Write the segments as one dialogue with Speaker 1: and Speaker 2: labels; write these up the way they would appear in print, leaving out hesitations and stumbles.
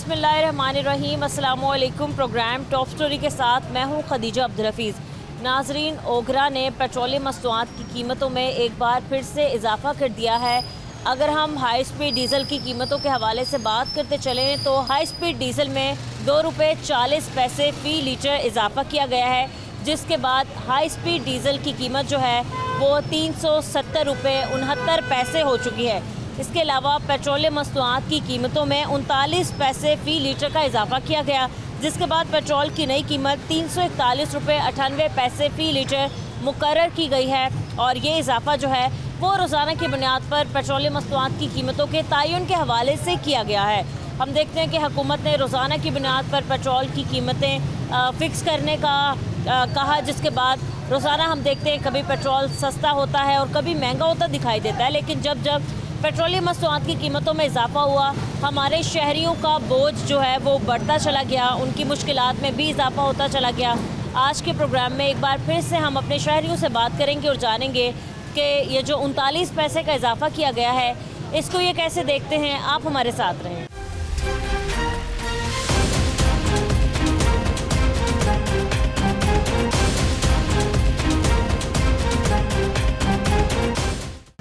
Speaker 1: बिस्मिल्लाहिर्रहमानिर्रहीम। अस्सलामुअलैकुम। Programme top story के साथ मैं हूँ खदीजा अब्दुल हफीज़। नाजरीन, ओगरा ने पेट्रोलियम मसनूआत की कीमतों में एक बार फिर से इजाफा कर दिया है। अगर हम हाई स्पीड डीज़ल की कीमतों के हवाले से बात करते चलें तो हाई स्पीड डीज़ल में 2 रुपये 40 पैसे फ़ी लीटर इजाफा किया गया है, जिसके बाद हाई स्पीड डीज़ल की कीमत जो है वो 370 रुपये 69 पैसे हो चुकी है। इसके अलावा पेट्रोलियम मसनूआत की कीमतों में 39 पैसे फ़ी लीटर का इजाफा किया गया, जिसके बाद पेट्रोल की नई कीमत 341 रुपये 98 पैसे फ़ी लीटर मुकर्रर की गई है। और ये इजाफा जो है वो रोज़ाना की बुनियाद पर पेट्रोलियम मसनूआत की कीमतों के तयन के हवाले से किया गया है। हम देखते हैं कि हुकूमत ने रोज़ाना की बुनियाद पर पेट्रोल की कीमतें फ़िक्स करने का कहा, जिसके बाद रोज़ाना हम देखते हैं कभी पेट्रोल सस्ता होता है और कभी महंगा होता दिखाई देता है। लेकिन जब जब पेट्रोलियम मसनूआत की कीमतों में इजाफा हुआ, हमारे शहरियों का बोझ जो है वो बढ़ता चला गया, उनकी मुश्किलात में भी इजाफा होता चला गया। आज के प्रोग्राम में एक बार फिर से हम अपने शहरियों से बात करेंगे और जानेंगे कि ये जो 39 पैसे का इजाफा किया गया है, इसको ये कैसे देखते हैं। आप हमारे साथ रहें।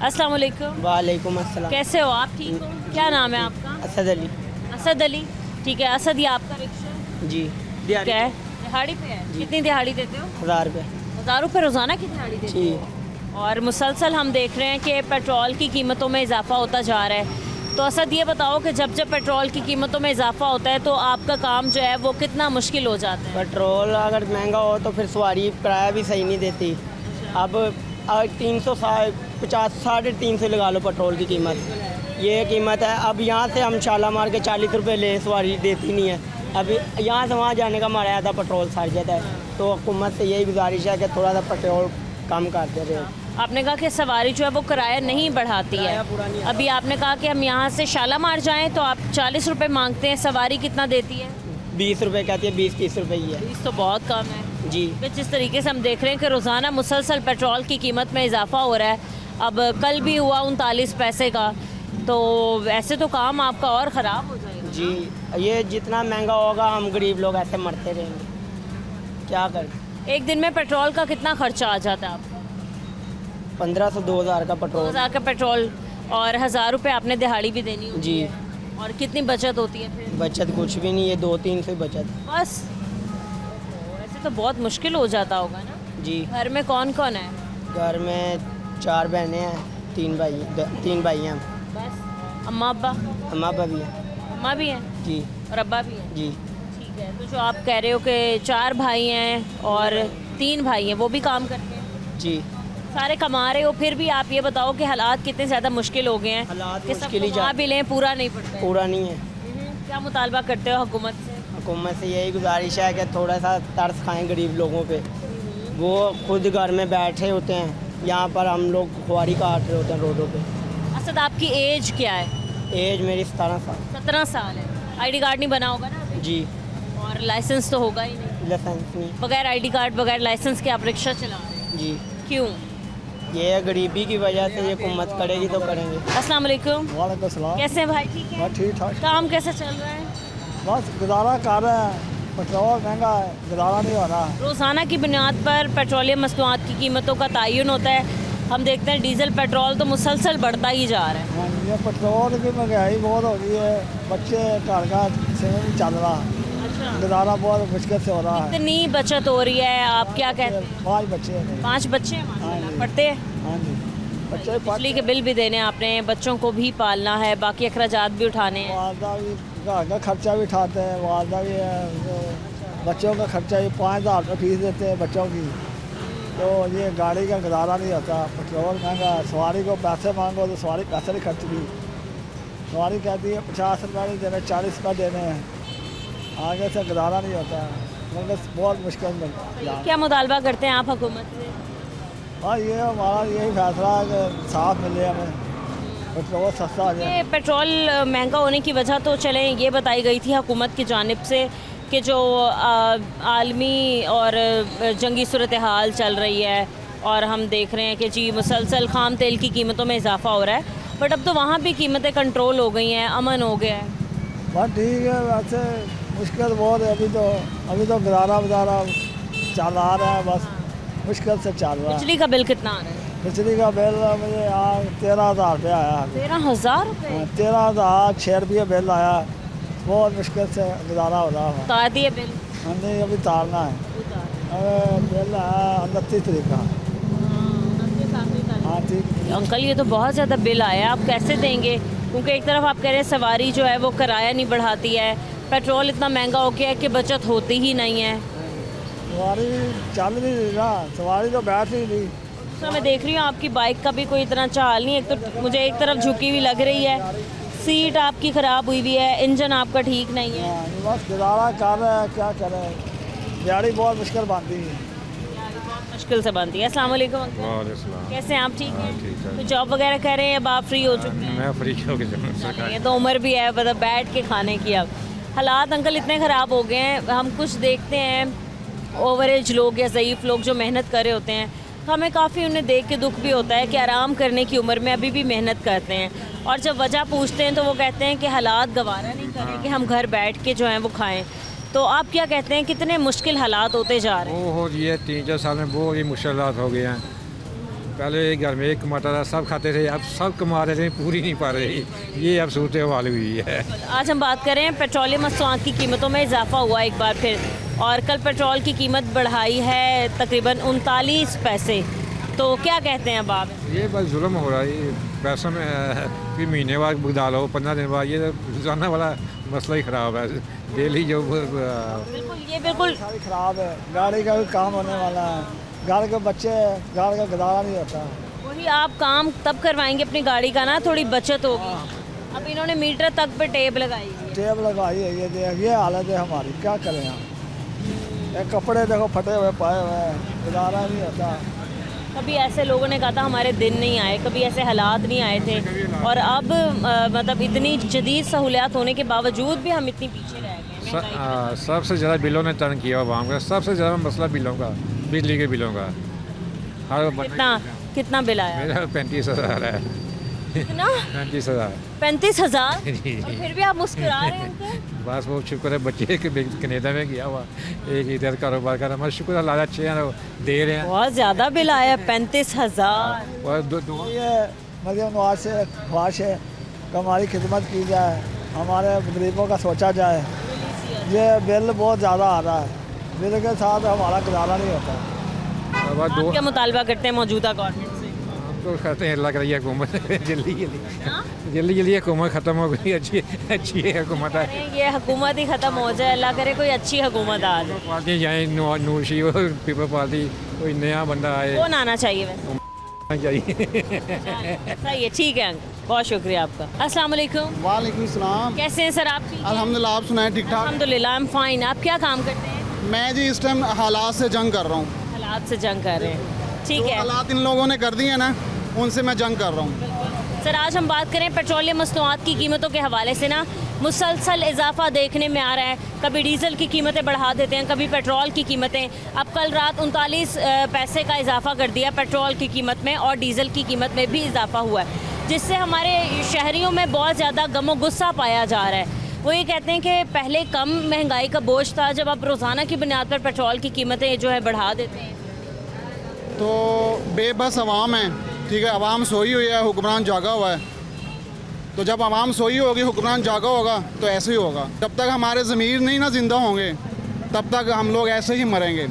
Speaker 1: अस्सलाम वालेकुम।
Speaker 2: वालेकुम अस्सलाम।
Speaker 1: कैसे हो आप? ठीक हो? क्या नाम है आपका?
Speaker 2: असद अली।
Speaker 1: असद अली, ठीक है। असद, ये आपका रिक्शा
Speaker 2: जी।
Speaker 1: क्या है? दिहाड़ी पे है? कितनी दिहाड़ी देते हो?
Speaker 2: 1000 रुपये।
Speaker 1: 1000 रुपये रोज़ाना की दिहाड़ी देते
Speaker 2: जी।
Speaker 1: हो? और मुसलसल हम देख रहे हैं कि पेट्रोल की कीमतों में इजाफा होता जा रहा है। तो असद, ये बताओ कि जब जब पेट्रोल की कीमतों में इजाफा होता है तो आपका काम जो है वो कितना मुश्किल हो जाता है?
Speaker 2: पेट्रोल अगर महंगा हो तो फिर सवारी किराया भी सही नहीं देती। अब 350 350 लगा लो पेट्रोल की कीमत, ये कीमत है। अब यहाँ से हम शाला मार के 40 रुपये ले, सवारी देती नहीं है। अभी यहाँ से वहाँ जाने का हमारा आधा पेट्रोल सड़ जाता है। तो हुकूमत से यही गुजारिश है कि थोड़ा सा पेट्रोल कम करते रहे।
Speaker 1: आपने कहा कि सवारी जो है वो किराया नहीं बढ़ाती है। अभी आपने कहा कि हम यहाँ से शालामार जाएं तो आप 40 रुपये मांगते हैं, सवारी कितना देती है?
Speaker 2: 20 रुपये कहती है, 20-30 रुपये ही है।
Speaker 1: 20 तो बहुत कम है
Speaker 2: जी।
Speaker 1: जिस तरीके से हम देख रहे हैं कि रोज़ाना मुसलसल पेट्रोल की कीमत में इजाफा हो रहा है। अब कल भी हुआ 39 पैसे का, तो ऐसे तो काम आपका और ख़राब हो जाएगा।
Speaker 2: जी, ये जितना महंगा होगा हम गरीब लोग ऐसे मरते रहेंगे, क्या करें।
Speaker 1: एक दिन में पेट्रोल का कितना खर्चा आ जाता है आपका?
Speaker 2: 1500 से 2000 का पेट्रोल।
Speaker 1: 2000 का पेट्रोल और 1000 रुपये आपने दिहाड़ी भी देनी होती
Speaker 2: जी।
Speaker 1: है। और कितनी बचत होती है फिर?
Speaker 2: बचत कुछ भी नहीं है, 2-3 से बचत
Speaker 1: बस। ऐसे तो बहुत मुश्किल हो जाता होगा ना।
Speaker 2: जी।
Speaker 1: घर में कौन कौन है?
Speaker 2: घर में 4 बहनें हैं, 3 भाई हैं।
Speaker 1: बस अम्मा अब्बा?
Speaker 2: अम्मा अब्बा भी हैं।
Speaker 1: अम्मा भी हैं
Speaker 2: जी।
Speaker 1: और अब्बा भी हैं?
Speaker 2: जी।
Speaker 1: ठीक है। तो जो आप कह रहे हो कि 4 भाई हैं और 3 भाई हैं, वो भी काम करते हैं?
Speaker 2: जी।
Speaker 1: सारे कमा रहे हो, फिर भी आप ये बताओ कि हालात कितने ज़्यादा मुश्किल हो गए हैं
Speaker 2: हालात
Speaker 1: कि
Speaker 2: मुश्किल ही
Speaker 1: सबको भी लें, पूरा नहीं पड़ता है।
Speaker 2: पूरा नहीं है।
Speaker 1: क्या मुतालबा करते हो हुकूमत से?
Speaker 2: हुकूमत से यही गुजारिश है कि थोड़ा सा तरस खाएं गरीब लोगों पे। वो खुद घर में बैठे होते हैं, यहाँ पर हम लोग खुआरी काट रहे होते हैं रोडों पे।
Speaker 1: असद, आपकी एज क्या है?
Speaker 2: एज मेरी 17 साल।
Speaker 1: 17 साल है। आईडी कार्ड नहीं बना होगा ना अभी?
Speaker 2: जी।
Speaker 1: और लाइसेंस तो होगा ही नहीं?
Speaker 2: लाइसेंस नहीं।
Speaker 1: बगैर आईडी कार्ड, बगैर लाइसेंस के आप रिक्शा चला रहे हैं?
Speaker 2: जी।
Speaker 1: क्यों?
Speaker 2: ये गरीबी की वजह से ये हुकूमत करेगी तो करेंगे।
Speaker 1: अस्सलाम वालेकुम।
Speaker 3: वालेकुम सलाम।
Speaker 1: कैसे हैं भाई? ठीक है।
Speaker 3: ठीक ठाक।
Speaker 1: काम कैसे चल रहा है?
Speaker 3: बस गुजारा कर रहे हैं, पेट्रोल महंगा है, गुजारा नहीं हो रहा है।
Speaker 1: रोज़ाना की बुनियाद पर पेट्रोलियम मसनूआत की कीमतों का तयन होता है। हम देखते हैं डीज़ल पेट्रोल तो मुसलसल बढ़ता ही जा रहा है।
Speaker 3: हाँ, ये पेट्रोल की महंगाई बहुत हो गई है, बच्चे घर का समय नहीं चल रहा,
Speaker 1: अच्छा।
Speaker 3: गुजारा बहुत मुश्किल से हो रहा है।
Speaker 1: कितनी बचत हो रही है? आप क्या कहते हैं?
Speaker 3: 5 बच्चे हैं।
Speaker 1: 5 बच्चे हैं माशाल्लाह।
Speaker 3: हाँ जी।
Speaker 1: पढ़ते हैं?
Speaker 3: हाँ जी, बच्चे
Speaker 1: बिजली के बिल भी देने हैं आपने, बच्चों को भी पालना है, बाकी अखराजात भी उठाने हैं।
Speaker 3: वालदा भी घर का खर्चा भी उठाते हैं, वालदा भी है, बच्चों का खर्चा भी 5000 रुपये फीस देते हैं बच्चों की। तो ये गाड़ी का गुजारा नहीं होता, पेट्रोल महंगा, सवारी को पैसे मांगो तो सवारी पैसे नहीं खर्च भी। सवारी कहती है 50 रुपये नहीं देने, 40 रुपये देने हैं, आगे से गुजारा नहीं होता, मतलब बहुत मुश्किल में।
Speaker 1: क्या मुतालबा करते हैं आप हुकूमत से?
Speaker 3: हाँ, ये हमारा यही फैसला है कि साफ मिले हमें, पेट्रोल सस्ता आ जाए।
Speaker 1: ये पेट्रोल महंगा होने की वजह तो चलें ये बताई गई थी हुकूमत की जानिब से कि जो आलमी और जंगी सूरत हाल चल रही है और हम देख रहे हैं कि जी मुसलसल खाम तेल की कीमतों में इजाफा हो रहा है, बट अब तो वहाँ भी कीमतें कंट्रोल हो गई हैं, अमन हो गया है।
Speaker 3: बस ठीक है, वैसे मुश्किल बहुत है अभी तो गुजारा वजारा चल आ रहा है, बस मुश्किल से चल रहा है।
Speaker 1: बिजली का बिल कितना आ रहा है?
Speaker 3: बिजली का बिल मुझे यहाँ 13,000 रुपया आया।
Speaker 1: 13,000 रुपये?
Speaker 3: 13,006 बिल आया, बहुत मुश्किल से गुजारा हो रहा है।
Speaker 1: उतार दिए बिल?
Speaker 3: हमने अभी तारना है, बिल है 29 तारीख का। हाँ ठीक।
Speaker 1: अंकल ये तो बहुत ज़्यादा बिल आया, आप कैसे देंगे? क्योंकि एक तरफ आप कह रहे हैं सवारी जो है वो किराया नहीं बढ़ाती है, पेट्रोल इतना महंगा हो गया है कि बचत होती ही नहीं है।
Speaker 3: सवारी चल नहीं रही ना, सवारी तो बैठ नहीं रही।
Speaker 1: दूसरा मैं देख रही हूँ आपकी बाइक का भी कोई इतना चाल नहीं है, एक तो मुझे एक तरफ झुकी हुई लग रही है, सीट आपकी ख़राब हुई हुई है, इंजन आपका ठीक नहीं है।
Speaker 3: हाँ, बस गुजारा कर रहे हैं, क्या करें, दिहाड़ी बहुत मुश्किल बनती है।
Speaker 1: मुश्किल से बनती है। अस्सलाम वालेकुम अंकल,
Speaker 4: वालेकुम।
Speaker 1: कैसे हैं आप? ठीक
Speaker 4: हाँ,
Speaker 1: हैं?
Speaker 4: ठीक है।
Speaker 1: तो जॉब वगैरह कर रहे हैं, अब आप फ्री हो चुके हैं?
Speaker 4: मैं फ्री हो गया सरकार।
Speaker 1: ये तो उम्र भी है, मतलब बैठ के खाने की। अब हालात अंकल इतने ख़राब हो गए हैं, हम कुछ देखते हैं ओवर एज लोग या ज़ईफ़ लोग जो मेहनत कर रहे होते हैं, तो हमें काफ़ी उन्हें देख के दुख भी होता है कि आराम करने की उम्र में अभी भी मेहनत करते हैं, और जब वजह पूछते हैं तो वो कहते हैं कि हालात गवारा नहीं कर रहे कि हम घर बैठ के जो हैं वो खाएँ। तो आप क्या कहते हैं, कितने मुश्किल हालात होते जा रहे हैं?
Speaker 4: वो हो ये 3-4 साल में बहुत ही मुश्किल हो गए हैं। पहले घर में एक कमाता था, सब खाते थे, अब सब कमा रहे थे, पूरी नहीं पा रही। ये अब सूरत हाल हुई है।
Speaker 1: आज हम बात करें पेट्रोलियम मसनूआत की कीमतों में इजाफा हुआ एक बार फिर, और कल पेट्रोल की कीमत बढ़ाई है तकरीबन 39 पैसे। तो क्या कहते हैं अब आप?
Speaker 4: ये बस जुल्म हो रहा है, ये पैसों में फिर महीने बाद बुधा लो, 15 दिन बाद, ये रोजाना वाला मसला ही ख़राब है। डेली जो
Speaker 1: बिल्कुल, ये बिल्कुल
Speaker 3: सारी खराब है, गाड़ी का भी काम होने वाला है, घर के बच्चे, घर का गुजारा नहीं होता।
Speaker 1: वही आप काम तब करवाएंगे अपनी गाड़ी का ना, थोड़ी बचत होगी। अब इन्होंने मीटर तक पे टेप लगाई है।
Speaker 3: टेप लगाई है, ये हालत है हमारी, क्या करें हम। ये कपड़े देखो फटे हुए पाए हुए हैं, गुजारा नहीं होता।
Speaker 1: कभी ऐसे लोगों ने कहा था हमारे दिन नहीं आए, कभी ऐसे हालात नहीं आए थे, और अब मतलब इतनी जदीद सहूलियात होने के बावजूद भी हम इतनी पीछे रह गए हैं।
Speaker 4: सबसे ज़्यादा बिलों ने तंग किया आवाम का, सबसे ज़्यादा मसला बिलों का, बिजली के बिलों का। हर
Speaker 1: कितना बिल आया?
Speaker 4: मेरा 35,000 है।
Speaker 1: कितना?
Speaker 4: 35,000।
Speaker 1: 35,000? और फिर भी आप मुस्कुरा रहे हैं अंकल?
Speaker 4: बस वो शुक्र है बच्चे के कनेडा में गया हुआ, एक इधर कारोबार कर रहा है, शुक्र अल्लाह अच्छे हैं, दे रहे हैं।
Speaker 1: बहुत ज़्यादा बिल आया, 35,000।
Speaker 4: और
Speaker 3: ये मरियम नवाज से ख्वाहिश है कि हमारी खिदमत की जाए, हमारे गरीबों का सोचा जाए। ये बिल बहुत ज़्यादा आ रहा है, बिल के साथ हमारा गुजारा नहीं होता।
Speaker 4: अब
Speaker 1: आप क्या मुतालबा करते हैं मौजूदा गवर्नमेंट से?
Speaker 4: तो कहते हैं अल्लाह करिए हुकूमत जल्दी हुकूमत ख़त्म हो गई, अच्छी है हुकूमत है।
Speaker 1: ये हुकूमत ही ख़त्म हो जाए, अल्लाह करे कोई अच्छी हुकूमत आ जाए।
Speaker 4: पार्टी जाए नूशी पीपल पार्टी, कोई नया बंदा आए,
Speaker 1: कौन आना चाहिए वैसे?
Speaker 4: चाहिए।
Speaker 1: सही है, ठीक है अंकल, बहुत शुक्रिया आपका। अस्सलाम वालेकुम।
Speaker 5: वालेकुम सलाम।
Speaker 1: कैसे हैं सर आप? ठीक हैं?
Speaker 5: अल्हम्दुलिल्लाह, आप सुनाएं ठीक ठाक?
Speaker 1: अल्हम्दुलिल्लाह, आई एम फाइन। आप क्या काम करते हैं?
Speaker 5: मैं जी इस टाइम हालात से जंग कर रहा हूँ।
Speaker 1: हालात से जंग कर रहे हैं, ठीक
Speaker 5: जो
Speaker 1: है
Speaker 5: हालात इन लोगों ने कर दिए हैं ना, उनसे मैं जंग कर रहा हूँ।
Speaker 1: सर। आज हम बात करें पेट्रोलियम मसनूआत की कीमतों के हवाले से ना, मुसलसल इजाफा देखने में आ रहा है। कभी डीज़ल की कीमतें बढ़ा देते हैं, कभी पेट्रोल की कीमतें। अब कल रात 39 पैसे का इजाफा कर दिया पेट्रोल की कीमत में, और डीज़ल की कीमत में भी इजाफा हुआ है, जिससे हमारे शहरियों में बहुत ज़्यादा गमो गुस्सा पाया जा रहा है। वो ये कहते हैं कि पहले कम महंगाई का बोझ था, जब आप रोज़ाना की बुनियाद पर पेट्रोल की कीमतें जो है बढ़ा देते हैं।
Speaker 5: तो बेबस आवाम है, ठीक है, आवाम सोई हुई है, हुक्मरान जागा हुआ है। तो जब आवाम सोई होगी, हुक्मरान जागा होगा, तो ऐसे ही होगा। जब तक हमारे ज़मीर नहीं ना ज़िंदा होंगे, तब तक हम लोग ऐसे ही मरेंगे।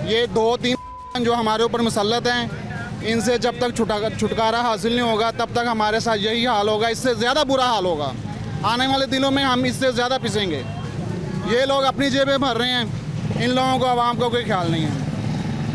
Speaker 5: ये 2-3 जो हमारे ऊपर मुसल्लत हैं, इनसे जब तक छुटकारा हासिल नहीं होगा, तब तक हमारे साथ यही हाल होगा, इससे ज़्यादा बुरा हाल होगा। आने वाले दिनों में हम इससे ज़्यादा पिसेंगे। ये लोग अपनी जेबें भर रहे हैं, इन लोगों को, आवाम का कोई ख्याल नहीं है।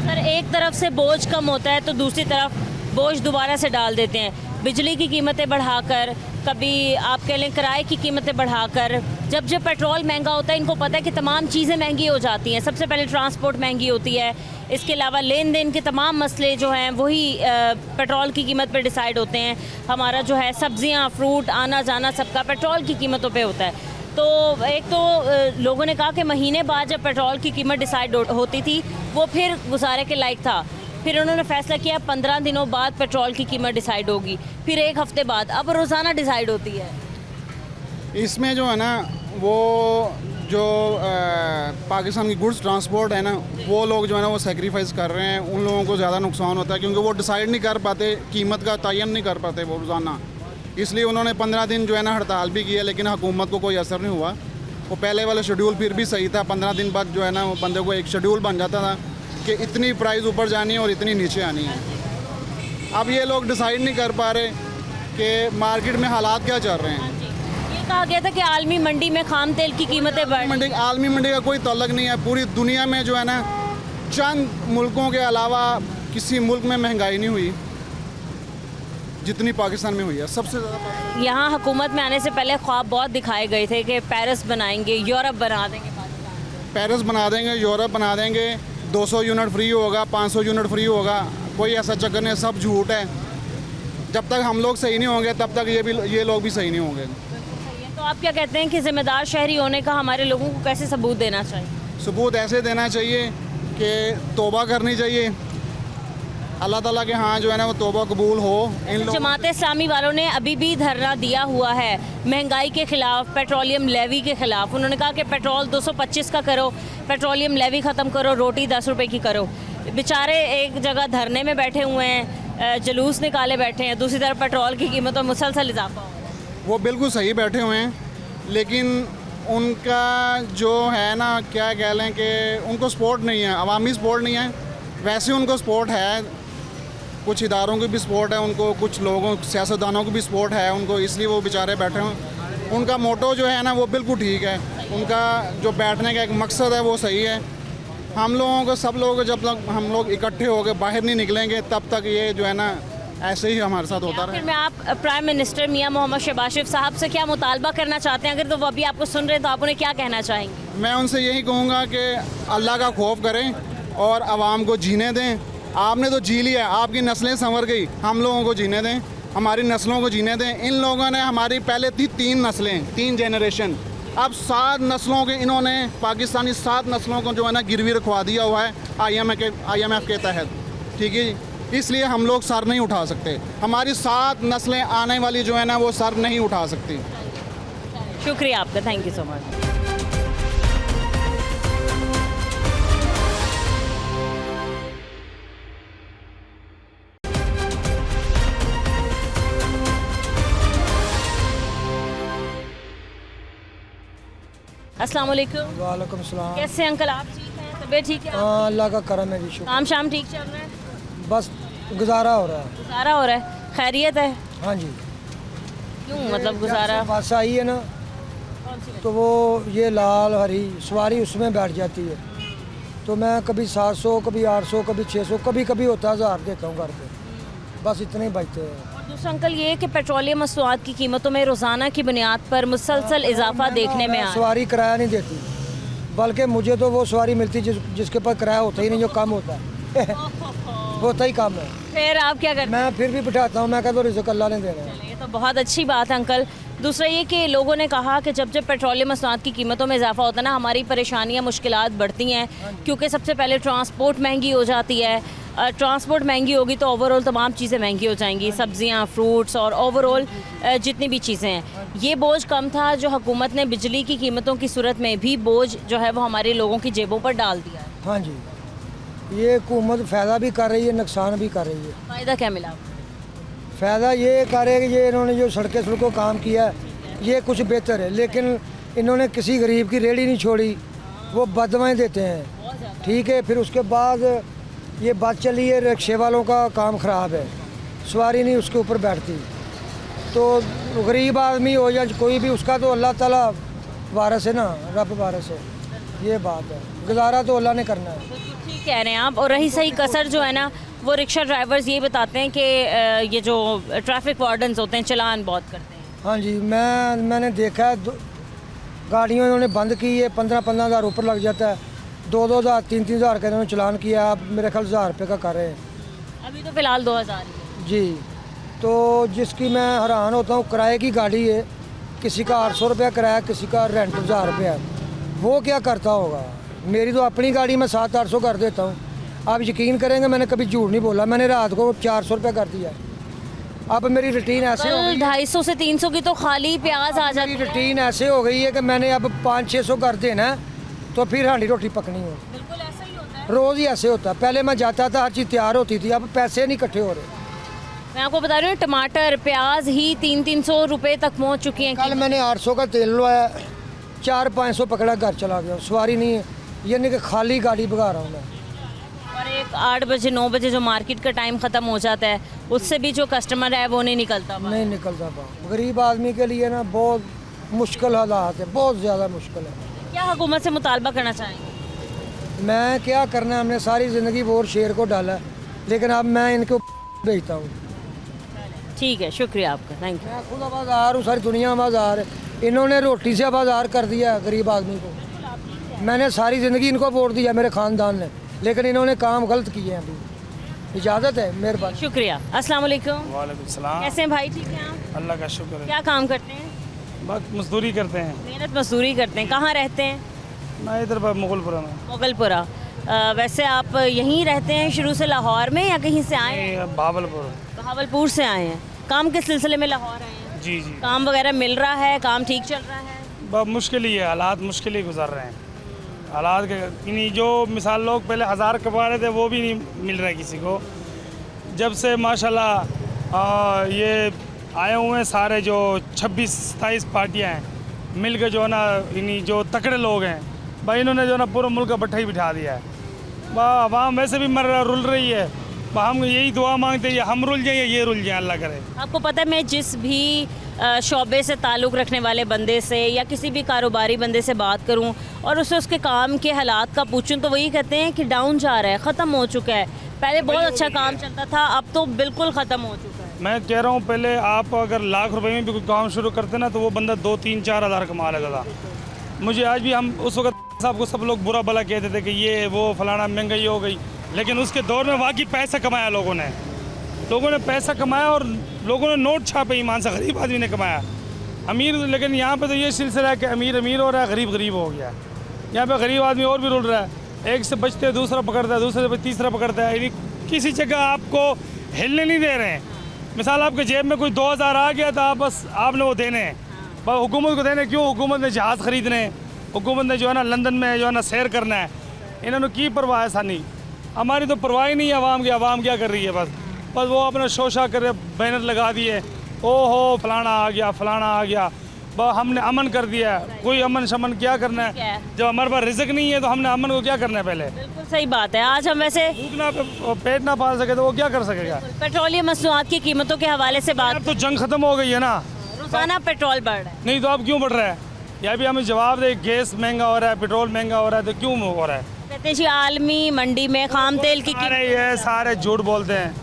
Speaker 1: सर, एक तरफ से बोझ कम होता है तो दूसरी तरफ बोझ दोबारा से डाल देते हैं। बिजली की कीमतें बढ़ाकर, कभी आप कह लें किराए की कीमतें बढ़ाकर। जब जब पेट्रोल महंगा होता है, इनको पता है कि तमाम चीज़ें महंगी हो जाती हैं। सबसे पहले ट्रांसपोर्ट महंगी होती है, इसके अलावा लेन देन के तमाम मसले जो हैं वही पेट्रोल की कीमत पर डिसाइड होते हैं। हमारा जो है सब्ज़ियाँ, फ्रूट, आना जाना सबका पेट्रोल की कीमतों पे होता है। तो एक तो लोगों ने कहा कि महीने बाद जब पेट्रोल की कीमत डिसाइड होती थी, वो फिर गुजारे के लायक था। फिर उन्होंने फैसला किया 15 दिनों बाद पेट्रोल की कीमत डिसाइड होगी, फिर 1 हफ़्ते बाद, अब रोज़ाना डिसाइड होती है।
Speaker 5: इसमें जो है ना वो जो पाकिस्तान की गुड्स ट्रांसपोर्ट है ना, वो लोग जो है ना वो सेक्रीफाइस कर रहे हैं, उन लोगों को ज़्यादा नुकसान होता है क्योंकि वो डिसाइड नहीं कर पाते, कीमत का तयन नहीं कर पाते वो रोज़ाना। इसलिए उन्होंने 15 दिन जो है ना हड़ताल भी की है, लेकिन हुकूमत को कोई असर नहीं हुआ। वो पहले वाला शेड्यूल फिर भी सही था, 15 दिन बाद जो है ना वो बंदे को एक शेड्यूल बन जाता था कि इतनी प्राइस ऊपर जानी है और इतनी नीचे आनी है। अब ये लोग डिसाइड नहीं कर पा रहे कि मार्केट में हालात क्या चल रहे हैं।
Speaker 1: ये कहा गया था कि आलमी मंडी में खाम तेल की कीमतें बढ़
Speaker 5: आलमी मंडी का कोई ताल्लुक नहीं है। पूरी दुनिया में जो है ना चंद मुल्कों के अलावा किसी मुल्क में महंगाई नहीं हुई जितनी पाकिस्तान में हुई है, सबसे ज़्यादा।
Speaker 1: यहाँ हुकूमत में आने से पहले ख्वाब बहुत दिखाए गए थे कि पेरिस बनाएंगे, यूरोप बना देंगे,
Speaker 5: पेरिस बना देंगे, यूरोप बना देंगे, 200 यूनिट फ्री होगा, 500 यूनिट फ्री होगा। कोई ऐसा चक्कर नहीं, सब झूठ है। जब तक हम लोग सही नहीं होंगे तब तक ये लोग भी सही नहीं होंगे।
Speaker 1: तो आप क्या कहते हैं कि ज़िम्मेदार शहरी होने का हमारे लोगों को कैसे सबूत देना चाहिए?
Speaker 5: सबूत ऐसे देना चाहिए कि तौबा करनी चाहिए अल्लाह ताला के, हाँ जो है ना वो तौबा कबूल हो। इन लोगों
Speaker 1: जमात इस्लामी वालों ने अभी भी धरना दिया हुआ है महंगाई के खिलाफ, पेट्रोलियम लेवी के खिलाफ। उन्होंने कहा कि पेट्रोल 225 का करो, पेट्रोलियम लेवी ख़त्म करो, रोटी 10 रुपए की करो। बेचारे एक जगह धरने में बैठे हुए हैं, जुलूस निकाले बैठे हैं, दूसरी तरफ पेट्रोल की कीमतों में मुसलसल इजाफा हो।
Speaker 5: वो बिल्कुल सही बैठे हुए हैं, लेकिन उनका जो है ना क्या कह लें कि उनको सपोर्ट नहीं है, अवामी सपोर्ट नहीं है। वैसे उनको सपोर्ट है, कुछ इदारों की भी सपोर्ट है उनको, कुछ लोगों सियासतदानों की भी सपोर्ट है उनको, इसलिए वो बेचारे बैठे हैं। उनका मोटो जो है ना वो बिल्कुल ठीक है, उनका जो बैठने का एक मकसद है वो सही है। हम लोगों को, सब लोग जब तक हम लोग इकट्ठे होकर बाहर नहीं निकलेंगे तब तक ये जो है ना ऐसे ही हमारे साथ होता
Speaker 1: आखिर
Speaker 5: रहे।
Speaker 1: में आप प्राइम मिनिस्टर मियां मोहम्मद शहबाज शरीफ साहब से क्या मुतालबा करना चाहते हैं? अगर तो वो अभी आपको सुन रहे हैं तो आप उन्हें क्या कहना चाहेंगे?
Speaker 5: मैं उनसे यही कहूँगा कि अल्लाह का खौफ करें और आवाम को जीने दें। आपने तो जी लिया, आपकी नस्लें संवर गई, हम लोगों को जीने दें, हमारी नस्लों को जीने दें। इन लोगों ने हमारी पहले थी 3 नस्लें, 3 जनरेशन, अब 7 नस्लों के इन्होंने पाकिस्तानी 7 नस्लों को जो है ना गिरवी रखवा दिया हुआ है IMF के तहत, ठीक है। इसलिए हम लोग सर नहीं उठा सकते, हमारी 7 नस्लें आने वाली जो है ना वो सर नहीं उठा सकती।
Speaker 1: शुक्रिया आपका, थैंक यू सो मच। अस्सलाम वालेकुम।
Speaker 6: वालेकुम सलाम।
Speaker 1: कैसे अंकल आप? ठीक हैं, तबीयत ठीक है?
Speaker 6: हाँ अल्लाह का करम है जी, शुक्र।
Speaker 1: काम शाम ठीक चल रहा है?
Speaker 6: बस गुजारा हो रहा है।
Speaker 1: गुजारा हो रहा है, खैरियत है?
Speaker 6: हाँ जी।
Speaker 1: क्यों मतलब गुजारा?
Speaker 6: बस आई है ना तो वो ये लाल हरी सवारी उसमें बैठ जाती है, तो मैं कभी 700, कभी 800, कभी 600, कभी कभी होता है 1000 देता हूँ घर पे, बस इतने ही बचते हैं।
Speaker 1: और दूसरा अंकल ये कि पेट्रोलियम मसनूआत की कीमतों में रोज़ाना की बुनियाद पर मुसलसल इजाफा देखने में आया।
Speaker 6: सवारी किराया नहीं देती, बल्कि मुझे तो वो सवारी मिलती जिसके पास किराया होता ही नहीं, जो कम होता है होता ही कम है।
Speaker 1: फिर आप क्या करते हैं?
Speaker 6: मैं फिर भी बिठाता हूँ, मैं कहता हूँ रिज़्क़ अल्लाह ने देना है।
Speaker 1: ये तो बहुत अच्छी बात है अंकल। दूसरा ये कि लोगों ने कहा कि जब जब पेट्रोलियम मसनूआत की कीमतों में इजाफा होता है ना, हमारी परेशानियां मुश्किलात बढ़ती हैं, क्योंकि सबसे पहले ट्रांसपोर्ट महंगी हो जाती है। ट्रांसपोर्ट महंगी होगी तो ओवरऑल तमाम चीज़ें महंगी हो जाएंगी, सब्जियां, फ्रूट्स और ओवरऑल जितनी भी चीज़ें हैं। ये बोझ कम था जो हुकूमत ने बिजली की कीमतों की सूरत में भी बोझ जो है वो हमारे लोगों की जेबों पर डाल दिया है।
Speaker 6: हाँ जी, ये हुकूमत फ़ायदा भी कर रही है, नुकसान भी कर रही है।
Speaker 1: फ़ायदा क्या मिला?
Speaker 6: फ़ायदा ये कर रहे हैं कि ये इन्होंने जो सड़कों काम किया है ये कुछ बेहतर है, लेकिन इन्होंने किसी गरीब की रेहड़ी नहीं छोड़ी, वो बदवाएँ देते हैं, ठीक है। फिर उसके बाद ये बात चली है रिक्शे वालों का काम ख़राब है, सवारी नहीं उसके ऊपर बैठती, तो गरीब आदमी हो या कोई भी, उसका तो अल्लाह ताला वारिस है ना, रब वारिस है, ये बात है। गुजारा तो अल्लाह ने करना है।
Speaker 1: ठीक कह रहे हैं आप। और रही सही कसर जो है ना, वो रिक्शा ड्राइवर्स ये बताते हैं कि ये जो ट्रैफिक वार्डन्स होते हैं चलान बहुत करते हैं।
Speaker 6: हाँ जी, मैंने देखा है गाड़ियों इन्होंने बंद की है, 15-15 हज़ार ऊपर लग जाता है, 2-2 हज़ार 3-3 हज़ार का इन्होंने चलान किया, अब मेरे ख्याल 1000 रुपये का कर रहे हैं
Speaker 1: अभी तो फ़िलहाल 2000
Speaker 6: जी। तो जिसकी मैं हैरान होता हूँ, किराए की गाड़ी है, किसी का 800 रुपया किराया, किसी का रेंट 1000 रुपया, वो क्या करता होगा। मेरी तो अपनी गाड़ी में 700-800 कर देता हूँ। आप यकीन करेंगे, मैंने कभी झूठ नहीं बोला, मैंने रात को 400 रुपया कर दिया, अब मेरी रूटीन ऐसे हो गई
Speaker 1: 250 से 300 की तो खाली प्याज आ
Speaker 6: मेरी
Speaker 1: जाती है।
Speaker 6: रूटीन ऐसे हो गई है कि मैंने अब 500-600 कर देना है तो फिर हांडी रोटी पकनी हो।
Speaker 1: बिल्कुल ऐसा ही होता है।
Speaker 6: रोज़ ही ऐसे होता है। पहले मैं जाता था, हर चीज़ तैयार होती थी, अब पैसे नहीं इकट्ठे हो रहे।
Speaker 1: मैं आपको बता रही हूँ टमाटर प्याज ही 300-300 रुपए तक पहुँच चुकी हैं।
Speaker 6: कल मैंने 800 का तेल लवाया, 400-500 पकड़ा, घर चला गया, सवारी नहीं है, यानी कि खाली गाड़ी भगा रहा हूँ मैं।
Speaker 1: और एक 8 बजे 9 बजे जो मार्केट का टाइम ख़त्म हो जाता है उससे भी जो कस्टमर है वो नहीं निकलता बाहर।
Speaker 6: नहीं निकलता पाऊँ। गरीब आदमी के लिए ना बहुत मुश्किल हालात है, बहुत ज़्यादा मुश्किल है।
Speaker 1: क्या हुकूमत से मुतालबा करना चाहेंगे?
Speaker 6: मैं क्या करना है, हमने सारी ज़िंदगी वोट शेर को डाला है, लेकिन अब मैं इनको भेजता हूँ।
Speaker 1: ठीक है, शुक्रिया आपका, थैंक यू।
Speaker 6: मैं खुद आबादार हूँ, सारी दुनिया आबादार है। इन्होंने रोटी से आबादार कर दिया है गरीब आदमी को। मैंने सारी ज़िंदगी इनको वोट दिया, मेरे ख़ानदान ने, लेकिन इन्होंने काम गलत किए हैं। अभी इजाज़त है, मेहरबानी।
Speaker 1: शुक्रिया। अस्सलाम वालेकुम।
Speaker 7: वालेकुम सलाम।
Speaker 1: कैसे हैं भाई? ठीक हैं आप?
Speaker 7: अल्लाह का शुक्र है।
Speaker 1: क्या काम करते हैं?
Speaker 7: बस मजदूरी करते हैं।
Speaker 1: मेहनत मजदूरी करते हैं। कहाँ रहते हैं?
Speaker 7: मैं इधर पर मुगलपुरा में।
Speaker 1: मुगलपुरा। वैसे आप यहीं रहते हैं शुरू से लाहौर में या कहीं से आए हैं?
Speaker 7: ये भावलपुर।
Speaker 1: बहावलपुर से आए हैं। काम के सिलसिले में लाहौर आए हैं?
Speaker 7: जी जी।
Speaker 1: काम वगैरह मिल रहा है? काम ठीक चल रहा है?
Speaker 7: बहुत मुश्किल ही है, हालात मुश्किल ही गुजर रहे हैं। हालात के इन्हीं जो मिसाल लोग पहले 1000 कमा रहे थे वो भी नहीं मिल रहा है किसी को। जब से माशाल्लाह ये आए हुए हैं सारे जो 26-27 पार्टियाँ हैं मिल के जो है ना, इन्हीं जो तकड़े लोग हैं भाई, इन्होंने जो है ना पूरा मुल्क का भट्ठा ही बिठा दिया है। आवाम वैसे भी रुल रही है। हम यही दुआ मांगते हैं, हम रुल जाए या ये रुल जाए, अल्लाह करे।
Speaker 1: आपको पता है मैं जिस भी शोबे से ताल्लुक़ रखने वाले बंदे से या किसी भी कारोबारी बंदे से बात करूं और उससे उसके काम के हालात का पूछूं तो वही कहते हैं कि डाउन जा रहा है, ख़त्म हो चुका है। पहले बहुत अच्छा काम चलता था, अब तो बिल्कुल ख़त्म हो चुका है।
Speaker 7: मैं कह रहा हूँ पहले आप अगर लाख रुपए में भी कोई काम शुरू करते ना तो वो बंदा 2-3-4 हज़ार कमा लेता था। मुझे आज भी हम उस वक्त साहब को सब लोग बुरा भला कहते थे कि ये वो फलाना महंगाई हो गई, लेकिन उसके दौर में वाकई पैसा कमाया लोगों ने पैसा कमाया और लोगों ने नोट छापे, ईमान से गरीब आदमी ने कमाया। अमीर, लेकिन यहाँ पे तो ये सिलसिला है कि अमीर अमीर हो रहा है, गरीब गरीब हो गया। यहाँ पे गरीब आदमी और भी रुल रहा है, एक से बचते दूसरा पकड़ता है, दूसरे से तीसरा पकड़ता है। किसी जगह आपको हिलने नहीं दे रहे हैं। मिसाल आपके जेब में कोई 2000 आ गया तो आप बस आपने वो देने हैं, बस हुकूमत को देने। क्यों? हुकूमत ने जहाज़ ख़रीदने हैं, हुकूमत ने जो है ना लंदन में जो है ना सैर करना है। इन्होंने की परवाह है सानी, हमारी तो परवाह ही नहीं है आवाम की। आवाम क्या कर रही है? बस वो अपना शोशा कर, बैनर लगा दिए, ओहो फलाना आ गया, फलाना आ गया। बस हमने अमन कर दिया। कोई अमन शमन क्या करना है? जब हमारे पास रिज़्क नहीं है तो हमने अमन को क्या करना है? पहले
Speaker 1: बिल्कुल सही बात है। आज हम वैसे
Speaker 7: भूख पेट ना पाल सके तो वो क्या कर सकेगा?
Speaker 1: पेट्रोलियम मसनूआत की कीमतों के हवाले से बात,
Speaker 7: अब तो जंग खत्म हो गई है ना,
Speaker 1: रोज़ाना पेट्रोल बढ़ रहा है।
Speaker 7: नहीं तो अब क्यों बढ़ रहा है? या भी हमें जवाब दे। गैस महंगा हो रहा है, पेट्रोल महंगा हो रहा है, तो क्यों हो रहा है?
Speaker 1: कहते हैं जी आलमी मंडी में खाम तेल की कीमत,
Speaker 7: अरे ये सारे झूठ बोलते हैं,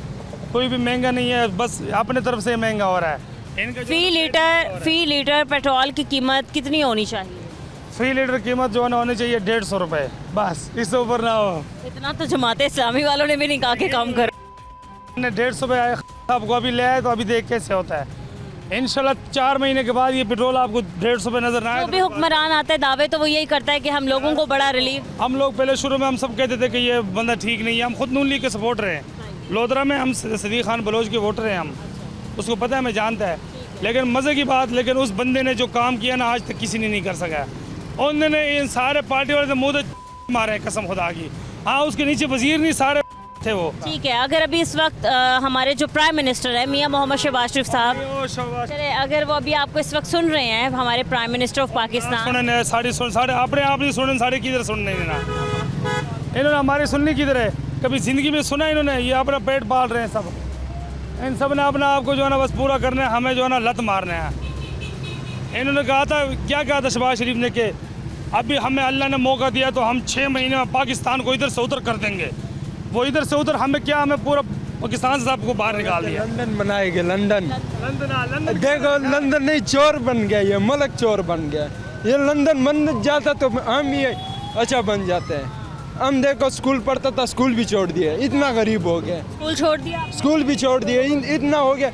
Speaker 7: कोई भी महंगा नहीं है, बस अपने तरफ से महंगा हो रहा है। इनका
Speaker 1: फी लीटर पेट्रोल की कीमत कितनी होनी चाहिए?
Speaker 7: फी लीटर कीमत जो है ना होनी चाहिए 150 रुपये, बस इससे ऊपर ना हो।
Speaker 1: इतना तो जमाते इस्लामी वालों ने भी नहीं कहा कि कम कर।
Speaker 7: 150 रुपये आए आपको अभी ले आए तो अभी देख कैसे होता है। इंशाल्लाह 4 महीने के बाद ये पेट्रोल आपको 150 रुपये नजर ना आए।
Speaker 1: जो भी हुक्मरान आता है दावे तो वो यही करता है कि हम लोगों को बड़ा रिलीफ।
Speaker 7: हम लोग पहले शुरू में हम सब कहते थे कि ये बंदा ठीक नहीं है। हम खुद नून लीग के सपोर्टर हैं, लोधरा में हम सदीक खान बलोच के वोटर हैं। हम उसको पता है, मैं जानता है। लेकिन मज़े की बात, लेकिन उस बंदे ने जो काम किया ना आज तक किसी ने नहीं कर सका। और उन्होंने इन सारे पार्टी वाले मुँह मारे कसम खुदा की। हाँ, उसके नीचे वजीर नहीं सारे थे वो।
Speaker 1: ठीक है, अगर अभी इस वक्त हमारे जो प्राइम मिनिस्टर है मियां मोहम्मद शहबाज शरीफ साहब, चले अगर वो अभी आपको इस वक्त सुन रहे हैं, हमारे प्राइम मिनिस्टर ऑफ पाकिस्तान,
Speaker 7: सुनने साढ़े अपने आप नहीं सुनने, साढ़े किधर सुनने देना। इन्होंने हमारी सुननी किधर है? कभी ज़िंदगी में सुना इन्होंने? ये अपना पेट पाल रहे हैं सब। इन सब ने अपना आप को जो है ना बस पूरा करना है, हमें जो है ना लत मारना है। इन्होंने कहा था, क्या कहा था शहबाज शरीफ ने कि अभी हमें अल्लाह ने मौका दिया तो हम 6 महीने में पाकिस्तान को इधर से उधर कर देंगे। वो इधर से उधर हमें क्या, हमें पूरा पाकिस्तान से सबको बाहर निकाल दिया।
Speaker 8: लंदन बनाएंगे, लंदन
Speaker 7: लंदन
Speaker 8: देखो, लंदन नहीं चोर बन गया, ये मुल्क चोर बन गया। ये लंदन बन जाता तो हम ही अच्छा बन जाते हैं। हम देखो स्कूल पढ़ता था, स्कूल भी छोड़ दिया, इतना गरीब हो गया।
Speaker 1: स्कूल छोड़ दिया?
Speaker 8: स्कूल भी छोड़ दिया, इतना हो गया।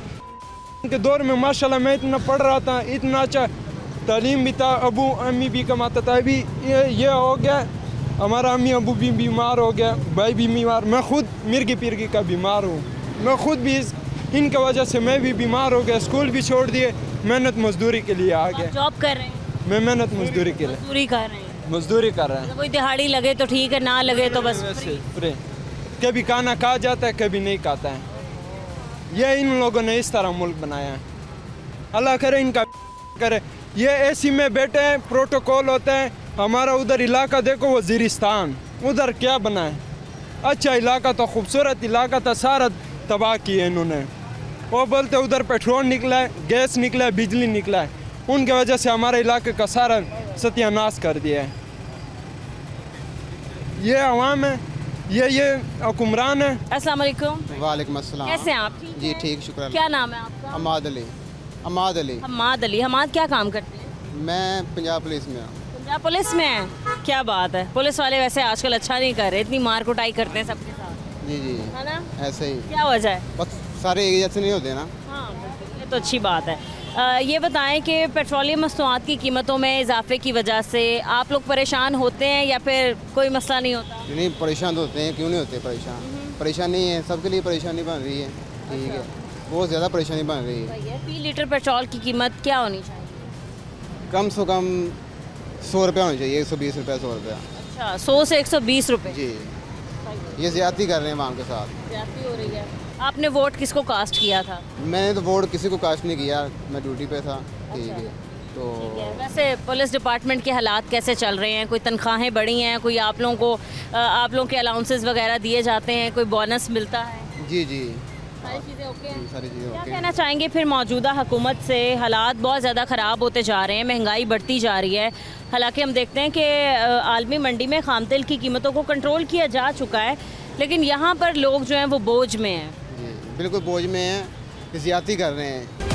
Speaker 8: उनके दौर में माशाल्लाह मैं इतना पढ़ रहा था, इतना अच्छा तालीम भी था, अबू अम्मी भी कमाता था। अभी ये हो गया, हमारा अम्मी अबू भी बीमार हो गया, भाई भी बीमार, मैं खुद मिर्गी पिरगी का बीमार हूँ। मैं खुद भी इनके वजह से मैं भी बीमार हो गया, स्कूल भी छोड़ दिए, मेहनत मजदूरी के लिए आ
Speaker 1: आप
Speaker 8: गया।
Speaker 1: जॉब कर रहे हैं,
Speaker 8: मैं मेहनत मजदूरी के लिए
Speaker 1: मजदूरी कर रहे हैं,
Speaker 8: मजदूरी कर रहा है।
Speaker 1: कोई दिहाड़ी लगे तो ठीक है, ना लगे तो बस
Speaker 8: वैसे फ्री। कभी खाना खा जाता है, कभी नहीं खाता है। ये इन लोगों ने इस तरह मुल्क बनाया है। अल्लाह करे इनका करे। ये एसी में बैठे हैं, प्रोटोकॉल होते हैं। हमारा उधर इलाका देखो, वजीरिस्तान, उधर क्या बना है? अच्छा इलाका तो खूबसूरत इलाका था, सारा तबाह किए इन्होंने। वो बोलते उधर पेट्रोल निकला है, गैस निकला है, बिजली निकला है, उनके वजह से हमारे इलाके का सारा सत्यानाश कर दिया है। ये अवाम है, ये हुक्मरान है।
Speaker 1: अस्सलाम वालेकुम,
Speaker 9: वालेकुम अस्सलाम।
Speaker 1: कैसे हैं आप? ठीक
Speaker 9: जी
Speaker 1: हैं?
Speaker 9: ठीक, शुक्र।
Speaker 1: क्या नाम है आपका?
Speaker 9: अमाद अली। अमाद अली।
Speaker 1: हमाद अली। हमाद क्या काम करते हैं?
Speaker 9: मैं पंजाब पुलिस में हूँ।
Speaker 1: पंजाब पुलिस में है, क्या बात है। पुलिस वाले वैसे आजकल अच्छा नहीं कर रहे, इतनी मार कुटाई करते हैं सबके साथ,
Speaker 9: जी जी,
Speaker 1: है ना?
Speaker 9: ऐसे ही।
Speaker 1: क्या वजह है?
Speaker 9: बस सारे एक जैसे नहीं होते ना।
Speaker 1: हाँ बिल्कुल, ये तो अच्छी बात है। ये बताएं कि पेट्रोलियम मसनूआत की कीमतों में इजाफे की वजह से आप लोग परेशान होते हैं या फिर कोई मसला नहीं होता?
Speaker 9: नहीं, परेशान तो होते हैं, क्यों नहीं होते परेशान। परेशानी है, सबके लिए परेशानी बन रही है। ठीक है, बहुत ज़्यादा परेशानी बन रही है।
Speaker 1: सही है। फी लीटर पेट्रोल की कीमत क्या होनी चाहिए?
Speaker 9: कम से कम 100 रुपया होना चाहिए, 120 रुपया, 100 रुपया।
Speaker 1: अच्छा, 100 से 120 रुपये
Speaker 9: जी, ये ज़्यादती कर रहे हैं वहाँ के साथ।
Speaker 1: ज्यादती हो रही है। आपने वोट किसको कास्ट किया था?
Speaker 9: मैंने तो वोट किसी को कास्ट नहीं किया, मैं ड्यूटी पे था। ठीक है, तो
Speaker 1: वैसे पुलिस डिपार्टमेंट के हालात कैसे चल रहे हैं? कोई तनख्वाहें बढ़ी हैं? कोई आप लोगों के अलाउंसेस वगैरह दिए जाते हैं? कोई बोनस मिलता है?
Speaker 9: जी जी,
Speaker 1: सारी चीज़ें ओके हैं?
Speaker 9: सारी चीज़ें
Speaker 1: क्या
Speaker 9: ओके।
Speaker 1: कहना चाहेंगे फिर मौजूदा हुकूमत से? हालात बहुत ज़्यादा ख़राब होते जा रहे हैं, महंगाई बढ़ती जा रही है। हालांकि हम देखते हैं कि आलमी मंडी में खाम तेल की कीमतों को कंट्रोल किया जा चुका है, लेकिन यहाँ पर लोग जो हैं वो बोझ में हैं।
Speaker 9: जी बिल्कुल बोझ में हैं, ज़्यादती कर रहे हैं।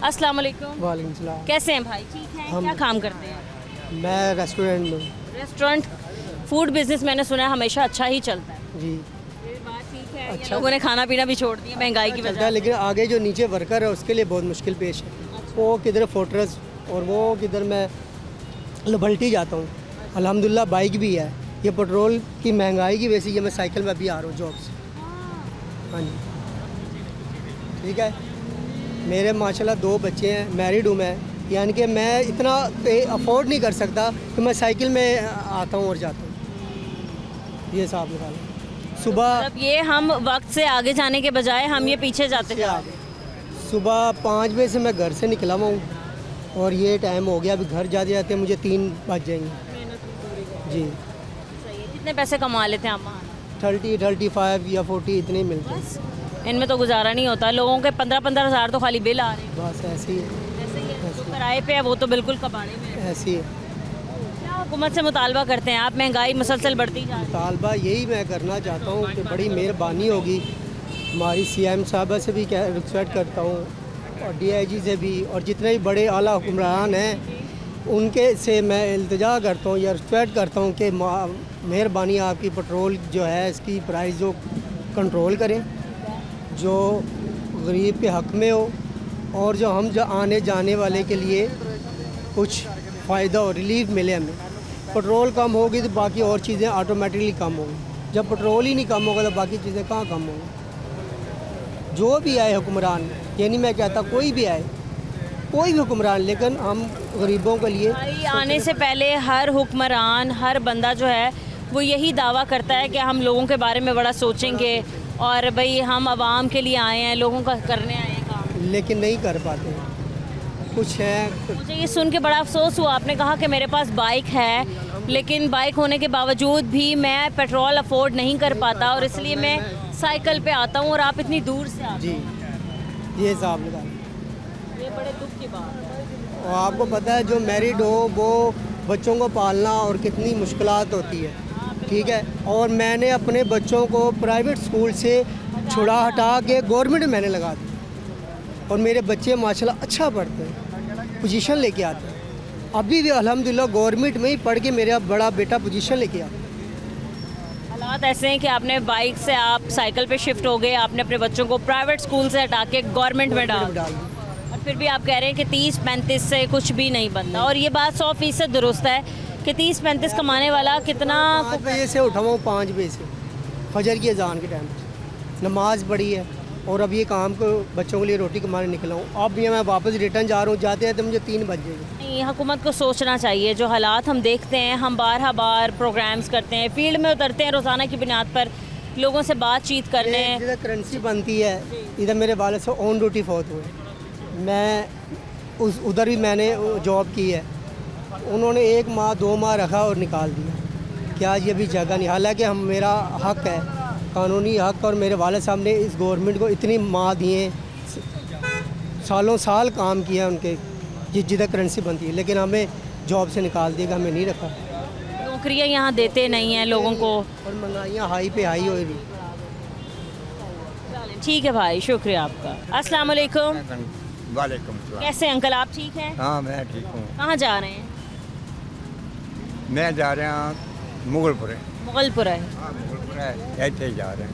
Speaker 1: अस्सलाम वालेकुम।
Speaker 6: वालेकुम सलाम।
Speaker 1: कैसे हैं भाई? ठीक हैं। क्या काम करते हैं?
Speaker 6: मैं रेस्टोरेंट में।
Speaker 1: रेस्टोरेंट, फूड बिजनेस मैंने सुना है हमेशा अच्छा ही चलता है।
Speaker 6: जी
Speaker 1: ये बात ठीक है।
Speaker 6: अच्छा।
Speaker 1: ये लोगों ने खाना पीना भी छोड़ दिया महंगाई की
Speaker 6: चलता
Speaker 1: वजह
Speaker 6: है,
Speaker 1: से।
Speaker 6: लेकिन आगे जो नीचे वर्कर है उसके लिए बहुत मुश्किल पेश है। वो किधर फोर्ट्रेस और वो किधर मैं लबल्टी जाता हूँ। अल्हम्दुलिल्लाह बाइक भी है। ये पेट्रोल की महंगाई की वजह से ये मैं साइकिल में भी आ रहा हूँ जॉब से। हाँ जी, ठीक है। मेरे माशाल्लाह 2 बच्चे हैं, मैरिड हूँ मैं, यानी कि मैं इतना अफोर्ड नहीं कर सकता कि मैं साइकिल में आता हूँ और जाता हूँ। ये हिसाब निकालो। सुबह
Speaker 1: मतलब ये हम वक्त से आगे जाने के बजाय हम ये पीछे जाते जा रहे हैं।
Speaker 6: सुबह 5 बजे से मैं घर से निकला हुआ हूँ और ये टाइम हो गया, अभी घर जाते जाते मुझे 3 बज जाएंगे। जी,
Speaker 1: सही है। कितने पैसे कमा लेते हैं आप वहाँ?
Speaker 6: 30, 35 या 40 इतने ही मिलते हैं।
Speaker 1: इनमें तो गुजारा नहीं होता। लोगों के 15-15 हज़ार तो खाली बिल आ रहे हैं।
Speaker 6: बस ऐसे ही है,
Speaker 1: ऐसे ही है। जो किराए पे है वो तो बिल्कुल कबाड़े में है।
Speaker 6: ऐसे ही है।
Speaker 1: क्या हुकूमत से मुतालबा करते हैं आप? महंगाई मुसलसल बढ़ती जा रही है।
Speaker 6: तालबा यही मैं करना चाहता हूँ कि बड़ी मेहरबानी होगी हमारी CM साहबा से भी रिक्वेस्ट करता हूँ और DIG से भी, और जितने भी बड़े आला हुक्मरान हैं उनके से मैं इल्तिजा करता हूँ या रिक्वेस्ट करता हूँ कि मेहरबानी आपकी पेट्रोल जो है इसकी प्राइस जो कंट्रोल करें, जो गरीब के हक़ में हो, और जो हम जो आने जाने वाले के लिए कुछ फ़ायदा और रिलीफ मिले हमें। पेट्रोल कम होगी तो बाकी और चीज़ें ऑटोमेटिकली कम होंगी। जब पेट्रोल ही नहीं कम होगा तो बाकी चीज़ें कहाँ कम होंगी। जो भी आए हुक्मरान, यानी मैं कहता कोई भी आए, कोई भी हुक्मरान, लेकिन हम गरीबों के लिए
Speaker 1: भाई आने से पहले हर हुक्मरान, हर बंदा जो है वो यही दावा करता है कि हम लोगों के बारे में बड़ा सोचेंगे और भाई हम आवाम के लिए आए हैं, लोगों का करने आए हैं काम,
Speaker 6: लेकिन नहीं कर पाते हैं। कुछ है।
Speaker 1: मुझे ये सुन के बड़ा अफसोस हुआ। आपने कहा कि मेरे पास बाइक है, लेकिन बाइक होने के बावजूद भी मैं पेट्रोल अफोर्ड नहीं कर पाता और इसलिए मैं साइकिल पे आता हूँ और आप इतनी दूर से आते
Speaker 6: जी, ये हिसाब लगा।
Speaker 1: हैं। ये बड़े दुख की बात है।
Speaker 6: और आपको पता है जो मैरिड हो वो बच्चों को पालना और कितनी मुश्किलात होती है, ठीक है। और मैंने अपने बच्चों को प्राइवेट स्कूल से छुड़ा हटा के गवर्नमेंट में मैंने लगा दिया और मेरे बच्चे माशाल्लाह अच्छा पढ़ते हैं, पोजीशन लेके आते हैं। अभी भी अल्हम्दुलिल्लाह गवर्नमेंट में ही पढ़ के मेरा बड़ा बेटा पोजीशन लेके आता है।
Speaker 1: हालात हालात ऐसे हैं कि आपने बाइक से आप साइकिल पे शिफ्ट हो गए, आपने अपने बच्चों को प्राइवेट स्कूल से हटा के गवर्नमेंट में डाल दिया। और फिर भी आप कह रहे हैं कि 30-35 से कुछ भी नहीं बनता, और ये बात 100% दुरुस्त है कि 30-35 कमाने वाला कितना
Speaker 2: 5 बजे से उठा हुआ 5 बजे से फजर की अजान के टाइम नमाज पढ़ी है, और अब ये काम को बच्चों के लिए रोटी कमाने निकला हूँ। अब ये मैं वापस रिटर्न जा रहा हूँ, जाते हैं तो मुझे 3 बज जाएंगे।
Speaker 1: नहीं, हुकूमत को सोचना चाहिए। जो हालात हम देखते हैं, हम बार प्रोग्राम्स करते हैं, फील्ड में उतरते हैं रोज़ाना की बुनियाद पर, लोगों से बातचीत करने हैं।
Speaker 2: जिधर करेंसी बनती है, इधर मेरे वाले से ऑन ड्यूटी फौत हुए, मैं उधर भी मैंने जॉब की है, उन्होंने 1 माह 2 माह रखा और निकाल दिया। क्या ये भी जगह नहीं, हालांकि हम मेरा हक है, कानूनी हक, और मेरे वाले साहब ने इस गवर्नमेंट को इतनी माह दिए, सालों साल काम किया उनके जिधर करेंसी बनती है, लेकिन हमें जॉब से निकाल दिया, हमें नहीं रखा।
Speaker 1: नौकरियाँ यहाँ देते नहीं हैं लोगों को,
Speaker 2: और महंगाइयाँ हाई पे हाई हो रही।
Speaker 1: ठीक है भाई, शुक्रिया आपका। अस्सलाम वालेकुम।
Speaker 10: वालेकुम सलाम।
Speaker 1: कैसे अंकल, आप ठीक हैं?
Speaker 10: हाँ मैं ठीक हूँ।
Speaker 1: कहाँ जा रहे हैं?
Speaker 10: मैं जा रहा हूँ मुगलपुरे।
Speaker 1: मुगलपुर है,
Speaker 10: हाँ मुगलपुरे ऐसे ही जा रहे हैं।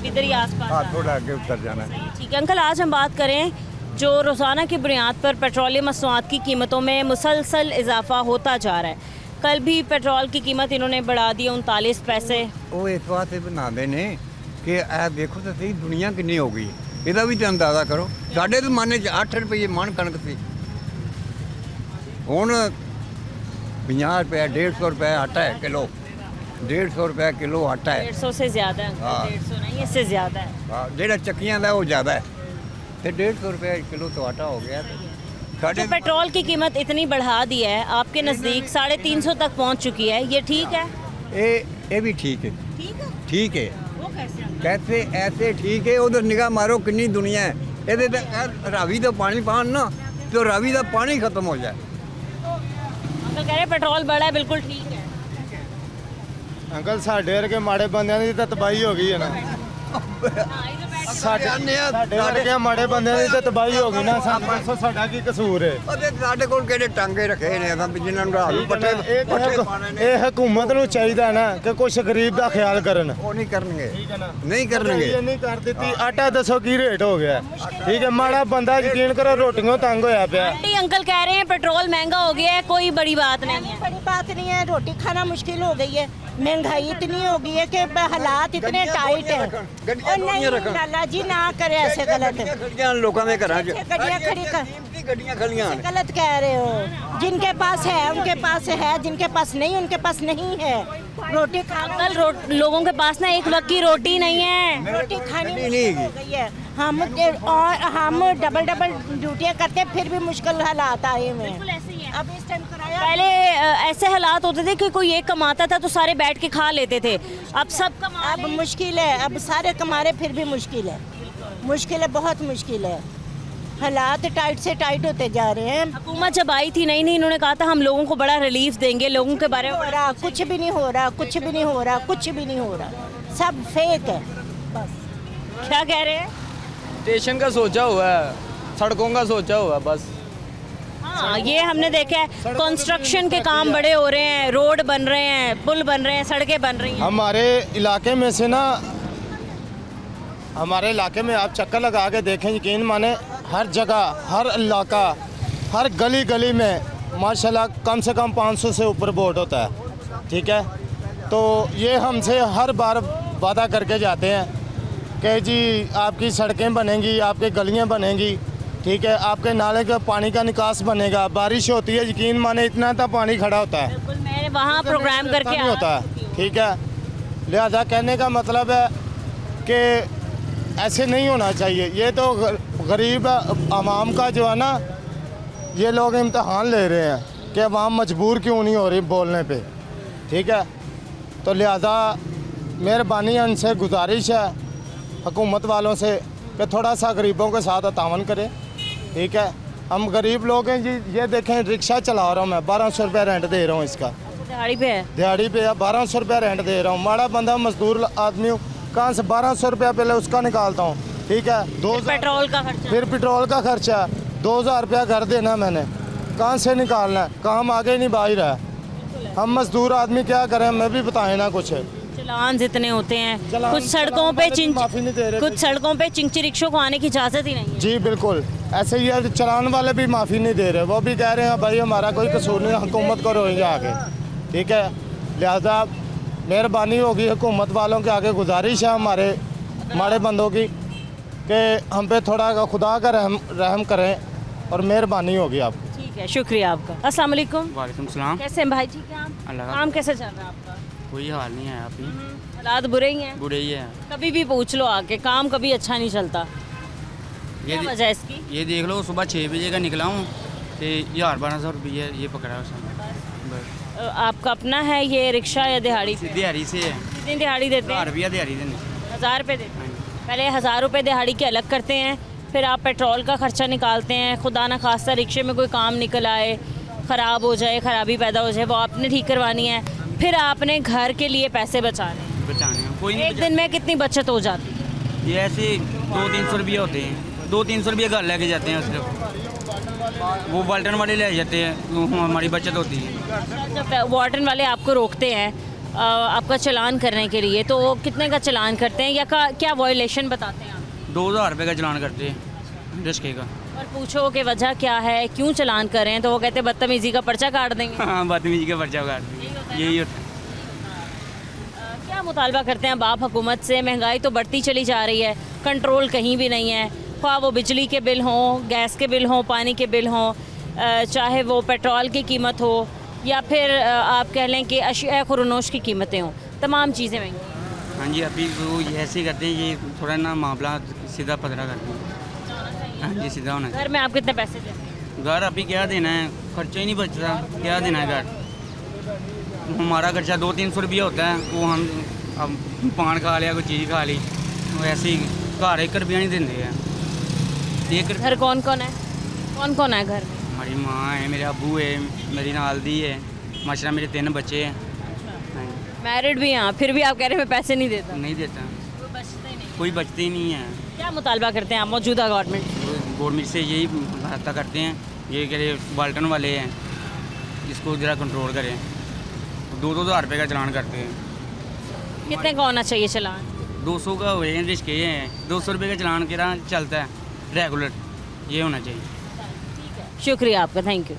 Speaker 1: इधर ही आसपास।
Speaker 10: हाँ थोड़ा आगे उतर जाना है।
Speaker 1: ठीक है अंकल, आज हम बात करें जो रोज़ाना की बुनियाद पर पेट्रोलियम मसनूआत की कीमतों में मुसलसल इजाफा होता जा रहा है। कल भी पेट्रोल की कीमत इन्होंने बढ़ा दी 39 पैसे।
Speaker 10: वो इस वास्ते बनाते ने कि ऐ देखो तो सही दुनिया कितनी हो गई, ਇਹਦਾ ਵੀ ਤਾਂ ਅੰਦਾਜ਼ਾ ਕਰੋ। ਸਾਡੇ ਜ਼ਮਾਨੇ 'ਚ 8 ਰੁਪਏ ਮਣ ਕਣਕ ਸੀ, ਹੁਣ 50 रुपये 150 रुपये आटा है किलो, 150 रुपये किलो आटा है।
Speaker 1: 150 से ज़्यादा है,
Speaker 10: हाँ।
Speaker 1: 150 नहीं, इससे ज़्यादा है।
Speaker 10: हाँ जेड़ा चक्कियां ਦਾ वो ज़्यादा है, तो 150 रुपये किलो तो आटा हो गया।
Speaker 1: जो पेट्रोल की कीमत इतनी बढ़ा दी है, आपके नज़दीक 350 तक पहुंच चुकी है, ये ठीक है?
Speaker 10: ये भी ठीक है।
Speaker 1: ठीक है,
Speaker 10: ठीक है।
Speaker 1: वो कैसे?
Speaker 10: कैसे ऐसे ठीक है। उधर निगाह मारो कितनी दुनिया है, ਇਹਦੇ ਤੇ ਰਾਵੀ ਦਾ ਪਾਣੀ ਪਾਣ ਨਾ तो ਰਾਵੀ ਦਾ ਪਾਣੀ खत्म हो जाए।
Speaker 1: अंकल कह रहे पेट्रोल बढ़ा है, बिल्कुल ठीक है।
Speaker 3: अंकल साढ़े वर्गे माड़े बंदियां दी ਤਾਂ ਤਬਾਹੀ ਹੋ ਗਈ ਹੈ ਨਾ। ਸਾਡੇ ਵਰਗੇ ਮਾੜੇ ਬੰਦਿਆਂ ਦੀ ਤਾਂ ਤਬਾਹੀ ਹੋ ਗਈ ਨਾ। ਸਾਨੂੰ ਸਾਡਾ ਕੀ ਕਸੂਰ ਹੈ?
Speaker 10: ਉਹਦੇ ਸਾਡੇ ਕੋਲ ਕਿਹੜੇ ਟਾਂਗੇ ਰੱਖੇ ਨੇ ਅਸਾਂ ਵੀ ਜਿਨ੍ਹਾਂ ਨੂੰ ਰਾਤ ਨੂੰ ਪੱਠੇ ਪਾਣੇ ਨੇ।
Speaker 3: ਇਹ ਹਕੂਮਤ ਨੂੰ ਚਾਹੀਦਾ ਨਾ ਕਿ ਕੁਝ ਗਰੀਬ ਦਾ ਖਿਆਲ ਕਰਨ।
Speaker 10: ਉਹ ਨਹੀਂ ਕਰਨਗੇ, ਨਹੀਂ ਕਰਨਗੇ।
Speaker 3: ਇਹ ਨਹੀਂ ਕਰ ਦਿੱਤੀ। ਆਟਾ ਦੱਸੋ ਕੀ ਰੇਟ ਹੋ ਗਿਆ? ठीक है, माड़ा बंदा यकीन करो रोटियों तंग होया पिया।
Speaker 1: आंटी अंकल कह रहे हैं पेट्रोल महंगा हो गया है, कोई बड़ी बात नहीं है।
Speaker 11: बड़ी बात नहीं है, रोटी खाना मुश्किल हो गई है, महंगाई इतनी हो गई है कि हालात इतने टाइट हैं। और नहीं लाला जी ना करे ऐसे गलत।
Speaker 10: ਗੱਡੀਆਂ ਲੋਕਾਂ ਦੇ ਘਰਾਂ 'ਚ
Speaker 11: ਗੱਡੀਆਂ खड़ी कर,
Speaker 10: ਕੀਮਤੀ ਗੱਡੀਆਂ ਖੜੀਆਂ ਨੇ।
Speaker 11: गलत कह रहे हो। जिनके पास है उनके पास है, जिनके पास नहीं उनके पास नहीं है। रोटी खाना
Speaker 1: अंकल लोगों के पास ना एक वक्त की रोटी नहीं है,
Speaker 11: रोटी खानी मुश्किल हो गई है। हम डबल ड्यूटियाँ करते हैं, फिर भी मुश्किल हालात आए हुए हैं। अब इस टाइम कराया,
Speaker 1: पहले ऐसे हालात होते थे कि कोई एक कमाता था तो सारे बैठ के खा लेते थे, अब सब कमा
Speaker 11: अब मुश्किल है। अब सारे कमा रहे, फिर भी मुश्किल है, मुश्किल है, बहुत मुश्किल है। हालात टाइट से टाइट होते जा रहे हैं।
Speaker 1: हुकूमत जब आई थी नहीं इन्होंने कहा था हम लोगों को बड़ा रिलीफ देंगे, लोगों के बारे में
Speaker 11: हो रहा कुछ भी नहीं हो रहा, कुछ भी नहीं हो रहा, कुछ भी नहीं हो रहा, सब फेक है बस।
Speaker 1: क्या कह रहे हैं?
Speaker 12: स्टेशन का सोचा हुआ है, सड़कों का सोचा हुआ है बस।
Speaker 1: हाँ, ये हमने देखा है, कंस्ट्रक्शन के काम बड़े हो रहे हैं, रोड बन रहे हैं, पुल बन रहे हैं, सड़कें बन रही हैं।
Speaker 3: हमारे इलाके में से ना, हमारे इलाके में आप चक्कर लगा के देखें, यकीन माने हर जगह, हर इलाका, हर गली गली में माशाल्लाह कम से कम 500 से ऊपर बोर्ड होता है। ठीक है, तो ये हमसे हर बार वादा करके जाते हैं कि जी आपकी सड़कें बनेंगी, आपकी गलियां बनेंगी, ठीक है, आपके नाले का पानी का निकास बनेगा। बारिश होती है, यकीन माने इतना तक पानी खड़ा होता है,
Speaker 1: बिल्कुल, मैंने वहाँ प्रोग्राम करके
Speaker 3: नहीं होता है। ठीक है, लिहाजा कहने का मतलब है कि ऐसे नहीं होना चाहिए। ये तो गरीब आवाम का जो है ना, ये लोग इम्तहान ले रहे हैं कि आवाम मजबूर क्यों नहीं हो रही बोलने पे। ठीक है, तो लिहाजा मेहरबानी उनसे गुजारिश है हुकूमत वालों से कि थोड़ा सा गरीबों के साथ तावन करें। ठीक है, हम गरीब लोग हैं जी। ये देखें, रिक्शा चला रहा हूँ मैं, 1200 रुपये रेंट दे रहा हूँ इसका।
Speaker 1: दिहाड़ी पे है?
Speaker 3: दिहाड़ी पे है, 1200 रुपये रेंट दे रहा हूँ। माड़ा बंदा मजदूर आदमी हूँ, कहाँ से 1200 रुपया पहले उसका निकालता हूँ। ठीक है,
Speaker 1: पेट्रोल का खर्चा,
Speaker 3: फिर पेट्रोल का खर्चा, 2000 रुपया घर देना मैंने, कहाँ से निकालना है? काम आगे नहीं बाहर है। हम मजदूर आदमी क्या करें, मैं भी बताएं ना कुछ।
Speaker 1: चलो चालान इतने होते हैं, कुछ सड़कों पे
Speaker 3: माफ़ी नहीं दे रहे।
Speaker 1: कुछ सड़कों पे चिंची रिक्शों को आने की इजाज़त ही नहीं है।
Speaker 3: जी बिल्कुल, ऐसे ही है, चलान वाले भी माफ़ी नहीं दे रहे। वो भी कह रहे हैं भाई हमारा कोई कसूर नहीं, हुकूमत को रोएंगे आगे, ठीक है। लिहाजा मेहरबानी होगी हुकूमत वालों के आगे, गुजारिश है हमारे बंदों की कि हम पे थोड़ा खुदा का रहम करें और मेहरबानी होगी आपकी।
Speaker 1: ठीक है, शुक्रिया आपका। अस्सलाम वालेकुम।
Speaker 13: वालेकुम सलाम।
Speaker 1: कैसे हैं भाई? ठीक है आप?
Speaker 13: अल्लाह का
Speaker 1: काम कैसे चल रहा है आपका?
Speaker 13: कोई हाल नहीं है अभी,
Speaker 1: हालात बुरे ही हैं।
Speaker 13: बुरे ही है।
Speaker 1: कभी भी पूछ लो आके, काम कभी अच्छा नहीं चलता। क्या वजह है इसकी?
Speaker 13: ये देख लो, सुबह 6 बजे का निकला हूँ तो 1000-1200 रुपये ये पकड़ा है उसने। बस।
Speaker 1: आपका अपना है ये रिक्शा या दिहाड़ी पे?
Speaker 13: दिहाड़ी से है।
Speaker 1: कितनी दिहाड़ी देते हैं?
Speaker 13: 1000 रुपया दिहाड़ी देने।
Speaker 1: 1000 रुपये देते हैं। पहले 1000 रुपये दिहाड़ी के अलग करते हैं, फिर आप पेट्रोल का खर्चा निकालते हैं। खुदा ना खास्ता रिक्शे में कोई काम निकल आए, ख़राब हो जाए, ख़राबी पैदा हो जाए, वो आपने ठीक करवानी है। फिर आपने घर के लिए पैसे बचाने
Speaker 13: कोई नहीं
Speaker 1: एक दिन में कितनी बचत हो जाती है?
Speaker 13: ये ऐसे 200-300 रुपये होते हैं, 200-300 रुपये घर लेके जाते हैं सिर्फ, वो वाल्टन वाले ले जाते हैं, तो हमारी बचत होती है।
Speaker 1: जब वार्डन वाले आपको रोकते हैं आपका चालान करने के लिए, तो वो कितने का चालान करते हैं या क्या वायलेशन बताते हैं आप?
Speaker 13: 2000 रुपये का चलान करते हैं रिक्शे का।
Speaker 1: और पूछो कि वजह क्या है, क्यों चालान कर रहे हैं, तो वो कहते हैं बदतमीज़ी का पर्चा काट देंगे।
Speaker 13: हाँ, बदतमीजी का पर्चा काट देंगे, यही होता है।
Speaker 1: क्या मुतालबा करते हैं अब आप हुकूमत से? महंगाई तो बढ़ती चली जा रही है, कंट्रोल कहीं भी नहीं है, ख्वाह वो बिजली के बिल हों, गैस के बिल हों, पानी के बिल हों, चाहे वो पेट्रोल की कीमत हो या फिर आप कह लें कि अशिया खुरनोश की कीमतें हों, तमाम चीज़ें महंगी।
Speaker 13: हाँ जी, अभी वो ऐसे ही करते हैं, ये थोड़ा ना मामला सीधा पधरा करते हैं। हाँ जी, सीधा होना
Speaker 1: घर में आप कितने पैसे देते हैं?
Speaker 13: घर अभी क्या देना है, खर्चा ही नहीं बचता, क्या देना है घर। हमारा खर्चा 200-300 रुपया होता है, वो हम अब पान खा लिया, कोई चीज़ खा ली, वो ऐसे ही घर 1 रुपया नहीं देते हैं।
Speaker 1: घर कौन कौन है? कौन कौन है घर में?
Speaker 13: हमारी माँ है, मेरे अबू है, मेरी नालदी है, माशाल्लाह मेरे 3 बच्चे हैं।
Speaker 1: मैरिड भी हैं, फिर भी आप कह रहे हैं मैं पैसे नहीं देता?
Speaker 13: नहीं देता, कोई बचते ही नहीं है।
Speaker 1: क्या मुतालबा करते हैं आप मौजूदा
Speaker 13: गवर्नमेंट से? यही रास्ता करते हैं, ये कह रहे वाल्टन वाले हैं, इसको ज़रा कंट्रोल करें। 2-2 हज़ार रुपये का चलान करते हैं।
Speaker 1: कितने का होना चाहिए चलान?
Speaker 13: 200 का हुए हैं, रिस्के हैं, 200 रुपये का चलान के रहा चलता है रेगुलर, ये होना चाहिए।
Speaker 1: शुक्रिया आपका, थैंक यू।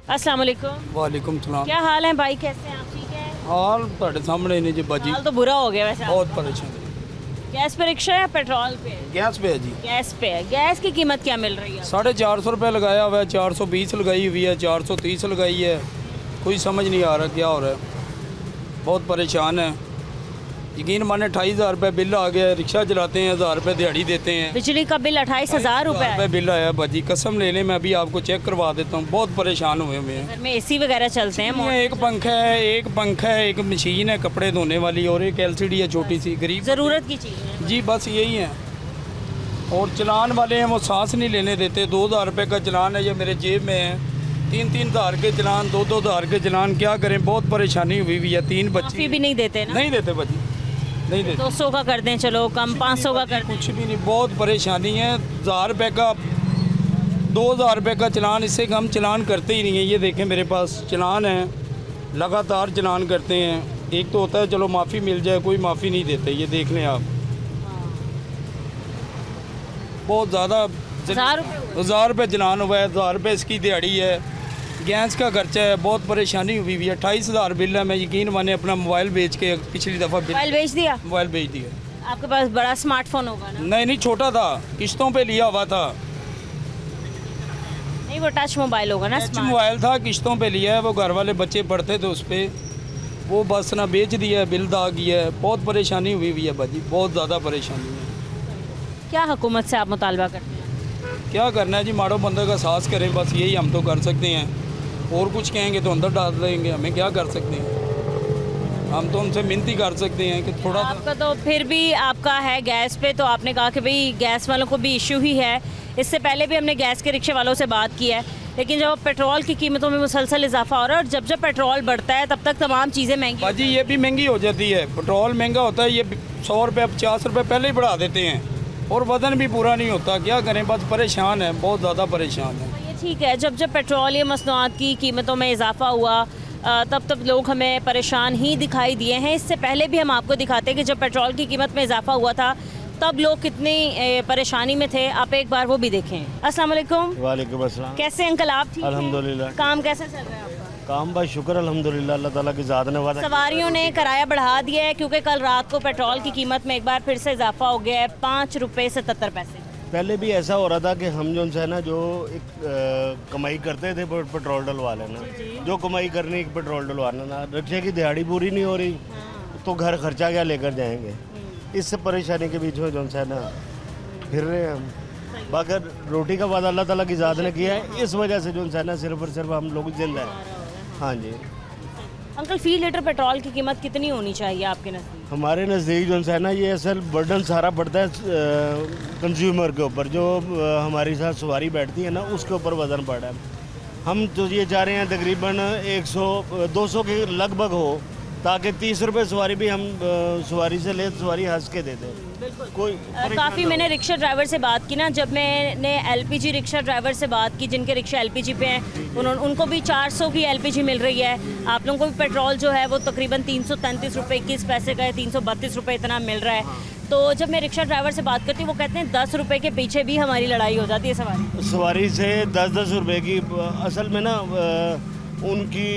Speaker 1: अस्सलाम वालेकुम।
Speaker 12: वालेकुम सलाम।
Speaker 1: क्या हाल है भाई, कैसे हैं आप? ठीक है।
Speaker 12: हाल ਤੁਹਾਡੇ ਸਾਹਮਣੇ ਨੇ ਜੀ ਬਾਜੀ।
Speaker 1: हाल तो बुरा हो गया वैसे।
Speaker 12: बहुत परेशान है।
Speaker 1: गैस पे रिक्शा है, पेट्रोल पे?
Speaker 12: गैस पे है जी।
Speaker 1: गैस पे है। गैस की कीमत क्या मिल रही है?
Speaker 12: 450 रुपये लगाया हुआ है, 420 लगाई हुई है, 430 लगाई है, कोई समझ नहीं आ रहा क्या हो रहा है। बहुत परेशान है, यकीन माने 28,000 रुपये बिल आ गया है। रिक्शा चलाते हैं, 1000 रुपये दिहाड़ी देते हैं।
Speaker 1: बिजली का बिल 28,000 रुपये
Speaker 12: बिल आया बाजी, कसम ले लें, मैं अभी आपको चेक करवा देता हूँ। बहुत परेशान हुए हुए हैं।
Speaker 1: घर में एसी वगैरह चलते हैं?
Speaker 12: एक पंखा है, एक मशीन है कपड़े धोने वाली, और एक LCD है छोटी सी, गरीब
Speaker 1: ज़रूरत की चीज़ है
Speaker 12: जी, बस यही है। और चलान वाले हैं, वो सांस नहीं लेने देते। 2,000 रुपये का चलान है, ये मेरे जेब में है। 3-3 हज़ार के चलान, 2-2 हज़ार के चलान, क्या करें, बहुत परेशानी हुई हुई है। 3 बच्चे
Speaker 1: भी नहीं देते ना?
Speaker 12: नहीं देते बच्चे, नहीं देते।
Speaker 1: 200 का कर दें, चलो कम 500 का कर दें।
Speaker 12: कुछ भी नहीं, बहुत परेशानी है। 1000 रुपये का, 2,000 रुपये का चलान, इससे कम चलान करते ही नहीं है। ये देखें मेरे पास चलान है, लगातार चलान करते हैं। एक तो होता है चलो माफ़ी मिल जाए, कोई माफ़ी नहीं देते। ये देख लें आप, बहुत ज़्यादा 1000 रुपये चलान हुआ है, 1000 रुपये इसकी दिहाड़ी है, गैस का खर्चा है, बहुत परेशानी हुई हुई है। 28,000 बिल है। मैं यकीन माने अपना मोबाइल बेच के पिछली दफ़ा
Speaker 1: मोबाइल बेच दिया?
Speaker 12: मोबाइल बेच दिया।
Speaker 1: आपके पास बड़ा स्मार्टफोन होगा ना?
Speaker 12: नहीं, छोटा था, किस्तों पे लिया हुआ था।
Speaker 1: नहीं, वो टच मोबाइल होगा ना?
Speaker 12: टच मोबाइल था, किस्तों पे लिया है, वो घर वाले बच्चे पढ़ते थे उस पर, वो बस ना बेच दिया है, बिल दा गया है। बहुत परेशानी हुई हुई है बाजी, बहुत ज़्यादा परेशानी है।
Speaker 1: क्या हुकूमत से आप मुतालबा करते हैं?
Speaker 12: क्या करना है जी, माड़ो बंदे का साथ करें, बस यही हम तो कर सकते हैं। और कुछ कहेंगे तो अंदर डाल देंगे, हमें क्या कर सकते हैं। हम तो उनसे मिन्नती कर सकते हैं कि थोड़ा
Speaker 1: आपका तो फिर भी आपका है गैस पे, तो आपने कहा कि भाई गैस वालों को भी इशू ही है। इससे पहले भी हमने गैस के रिक्शे वालों से बात की है, लेकिन जब पेट्रोल की कीमतों में मुसलसल इजाफा हो रहा है और जब जब पेट्रोल बढ़ता है तब तक तमाम चीज़ें महंगी
Speaker 12: बाजी ये भी महंगी हो जाती है। पेट्रोल महंगा होता है, ये 100 रुपये 50 रुपये पहले ही बढ़ा देते हैं और वजन भी पूरा नहीं होता। क्या करें, बस परेशान है, बहुत ज़्यादा परेशान है।
Speaker 1: ये ठीक है, जब जब पेट्रोल या मसनूआत की कीमतों में इजाफा हुआ तब लोग हमें परेशान ही दिखाई दिए हैं। इससे पहले भी हम आपको दिखाते हैं कि जब पेट्रोल की कीमत में इजाफा हुआ था तब लोग कितनी परेशानी में थे। आप एक बार वो भी देखें। अस्सलाम वालेकुम।
Speaker 14: वालेकुम अस्सलाम।
Speaker 1: कैसे अंकल आप? ठीक हैं?
Speaker 14: अल्हम्दुलिल्लाह।
Speaker 1: काम कैसे चल रहा है आपका?
Speaker 14: काम बस शुक्र अल्हम्दुलिल्लाह, अल्लाह ताला की ज़ात ने वादा।
Speaker 1: सवारियों ने किराया बढ़ा दिया है क्योंकि कल रात को पेट्रोल की कीमत में एक बार फिर से इजाफा हो गया है 5 रुपये 77 पैसे।
Speaker 14: पहले भी ऐसा हो रहा था कि हम जो है ना जो एक कमाई करते थे पेट्रोल डलवा लेना, जो कमाई करनी पेट्रोल डलवाना ना, रिक्शे की दिहाड़ी पूरी नहीं हो रही तो घर खर्चा क्या लेकर जाएंगे। इस परेशानी के बीच में जो है ना फिर रहे हैं हम। बाकी रोटी का वादा अल्लाह ताला की ज़ात ने किया है, इस वजह से जो है ना सिर्फ और सिर्फ हम लोग जिंदा हैं। हाँ जी
Speaker 1: अंकल, फी लीटर पेट्रोल की कीमत कितनी होनी चाहिए आपके नज़दीक?
Speaker 14: हमारे नज़दीक जो है ना ये असल बर्डन सारा पड़ता है कंज्यूमर के ऊपर, जो हमारे साथ सवारी बैठती है ना उसके ऊपर वज़न पड़ा है। हम तो ये चाह रहे हैं तकरीबन 100-200 के लगभग हो, ताकि 30 रुपये सवारी भी हम सवारी से ले सवारी हंस के देते हैं। कोई
Speaker 1: काफ़ी मैंने रिक्शा ड्राइवर से बात की ना, जब मैंने एलपीजी रिक्शा ड्राइवर से बात की जिनके रिक्शा एलपीजी पे हैं, उनको भी 400 की एलपीजी मिल रही है। आप लोगों को भी पेट्रोल जो है वो तकरीबन 333 रुपये 21 पैसे का है, 332 रुपये इतना मिल रहा है। तो जब मैं रिक्शा ड्राइवर से बात करती हूँ वो कहते हैं 10 रुपये के पीछे भी हमारी लड़ाई हो जाती है
Speaker 14: सवारी से। 10-10 रुपये की असल में ना उनकी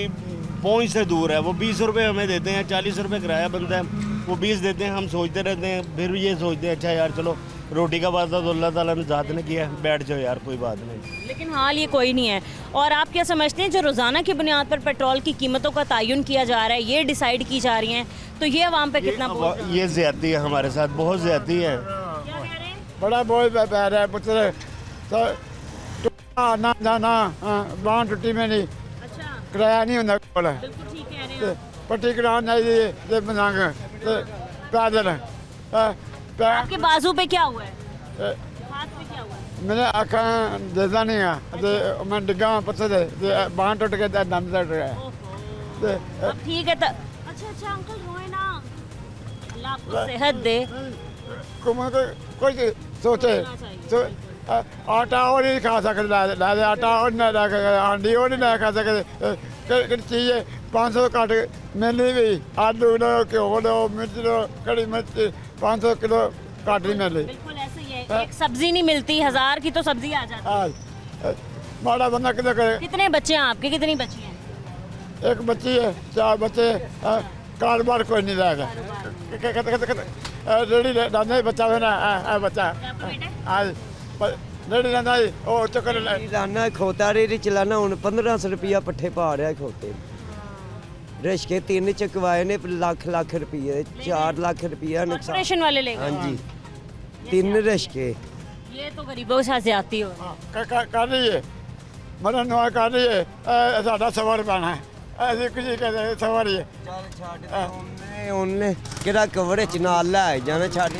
Speaker 14: पहुँच से दूर है। वो 20 रुपये हमें देते हैं, 40 रुपये किराया बनता है, वो 20 देते हैं। हम सोचते रहते हैं, फिर ये सोचते हैं अच्छा यार चलो रोटी का वादा तो अल्लाह ताला ने ज़ात ने किया है, बैठ जाओ यार कोई बात नहीं।
Speaker 1: लेकिन हाल ये कोई नहीं है। और आप क्या समझते हैं जो रोज़ाना की बुनियाद पर पेट्रोल की कीमतों का तयन किया जा रहा है, ये डिसाइड की जा रही हैं, तो ये आवाम पे कितना बोझ है?
Speaker 14: ये ज़्यादती है हमारे साथ, बहुत ज़्यादती है।
Speaker 3: बड़ा बोझ पै रहा है पुत्र, ना ना ना बांह टुट्टी में नहीं किराया नहीं होता कोल पट्टी कराने चाहिए मंग पैदल।
Speaker 1: आपके बाजू पे क्या हुआ है? हाथ पे क्या हुआ है?
Speaker 3: मैंने आखा देता नहीं है, मैं डिग्गा पत्थर से बांह टूट के दम टूट गया।
Speaker 1: ठीक है अच्छा अंकल रोए ना, अल्लाह आपको सेहत दे।
Speaker 3: कोई सोचे आटा और नहीं खा सकते, आटा और नहीं आंडी और नहीं खा सकते। चीज़ 500 काट मिलनी भी, आलू लो घ्यो लो मिर्च लो कड़ी मिर्च 500 किलो काट नहीं मिली।
Speaker 1: बिल्कुल ऐसे ही है, एक सब्जी नहीं मिलती, 1000 की तो सब्जी आ जाती है।
Speaker 3: माड़ा बंदा कितना करे।
Speaker 1: कितने बच्चे हैं आपके? कितनी बच्ची हैं?
Speaker 3: एक बच्ची है, 4 बच्चे। कारोबार कोई नहीं रहेगा। रेडी डालने बच्चा है ना, बच्चा रेडी डालना और चक्कर
Speaker 2: लाना खोता रेडी चलाना हूँ 1500 रुपया पट्ठे पा रहा खोते। रिश्के 3 चकवाए ने लाख रुपये, 4 लाख रुपया
Speaker 1: नुकसान वाले ले।
Speaker 2: हाँ जी 3 रिश्के।
Speaker 1: ये तो गरीबों के साथ ज्यादती हो
Speaker 3: कर रही है, मदद नुआ कर रही है। साढ़ा सवार पाना है, ऐसे कुछ कहते सवारी है
Speaker 2: उनने किरा कवर नाल लै जाना छाड़े।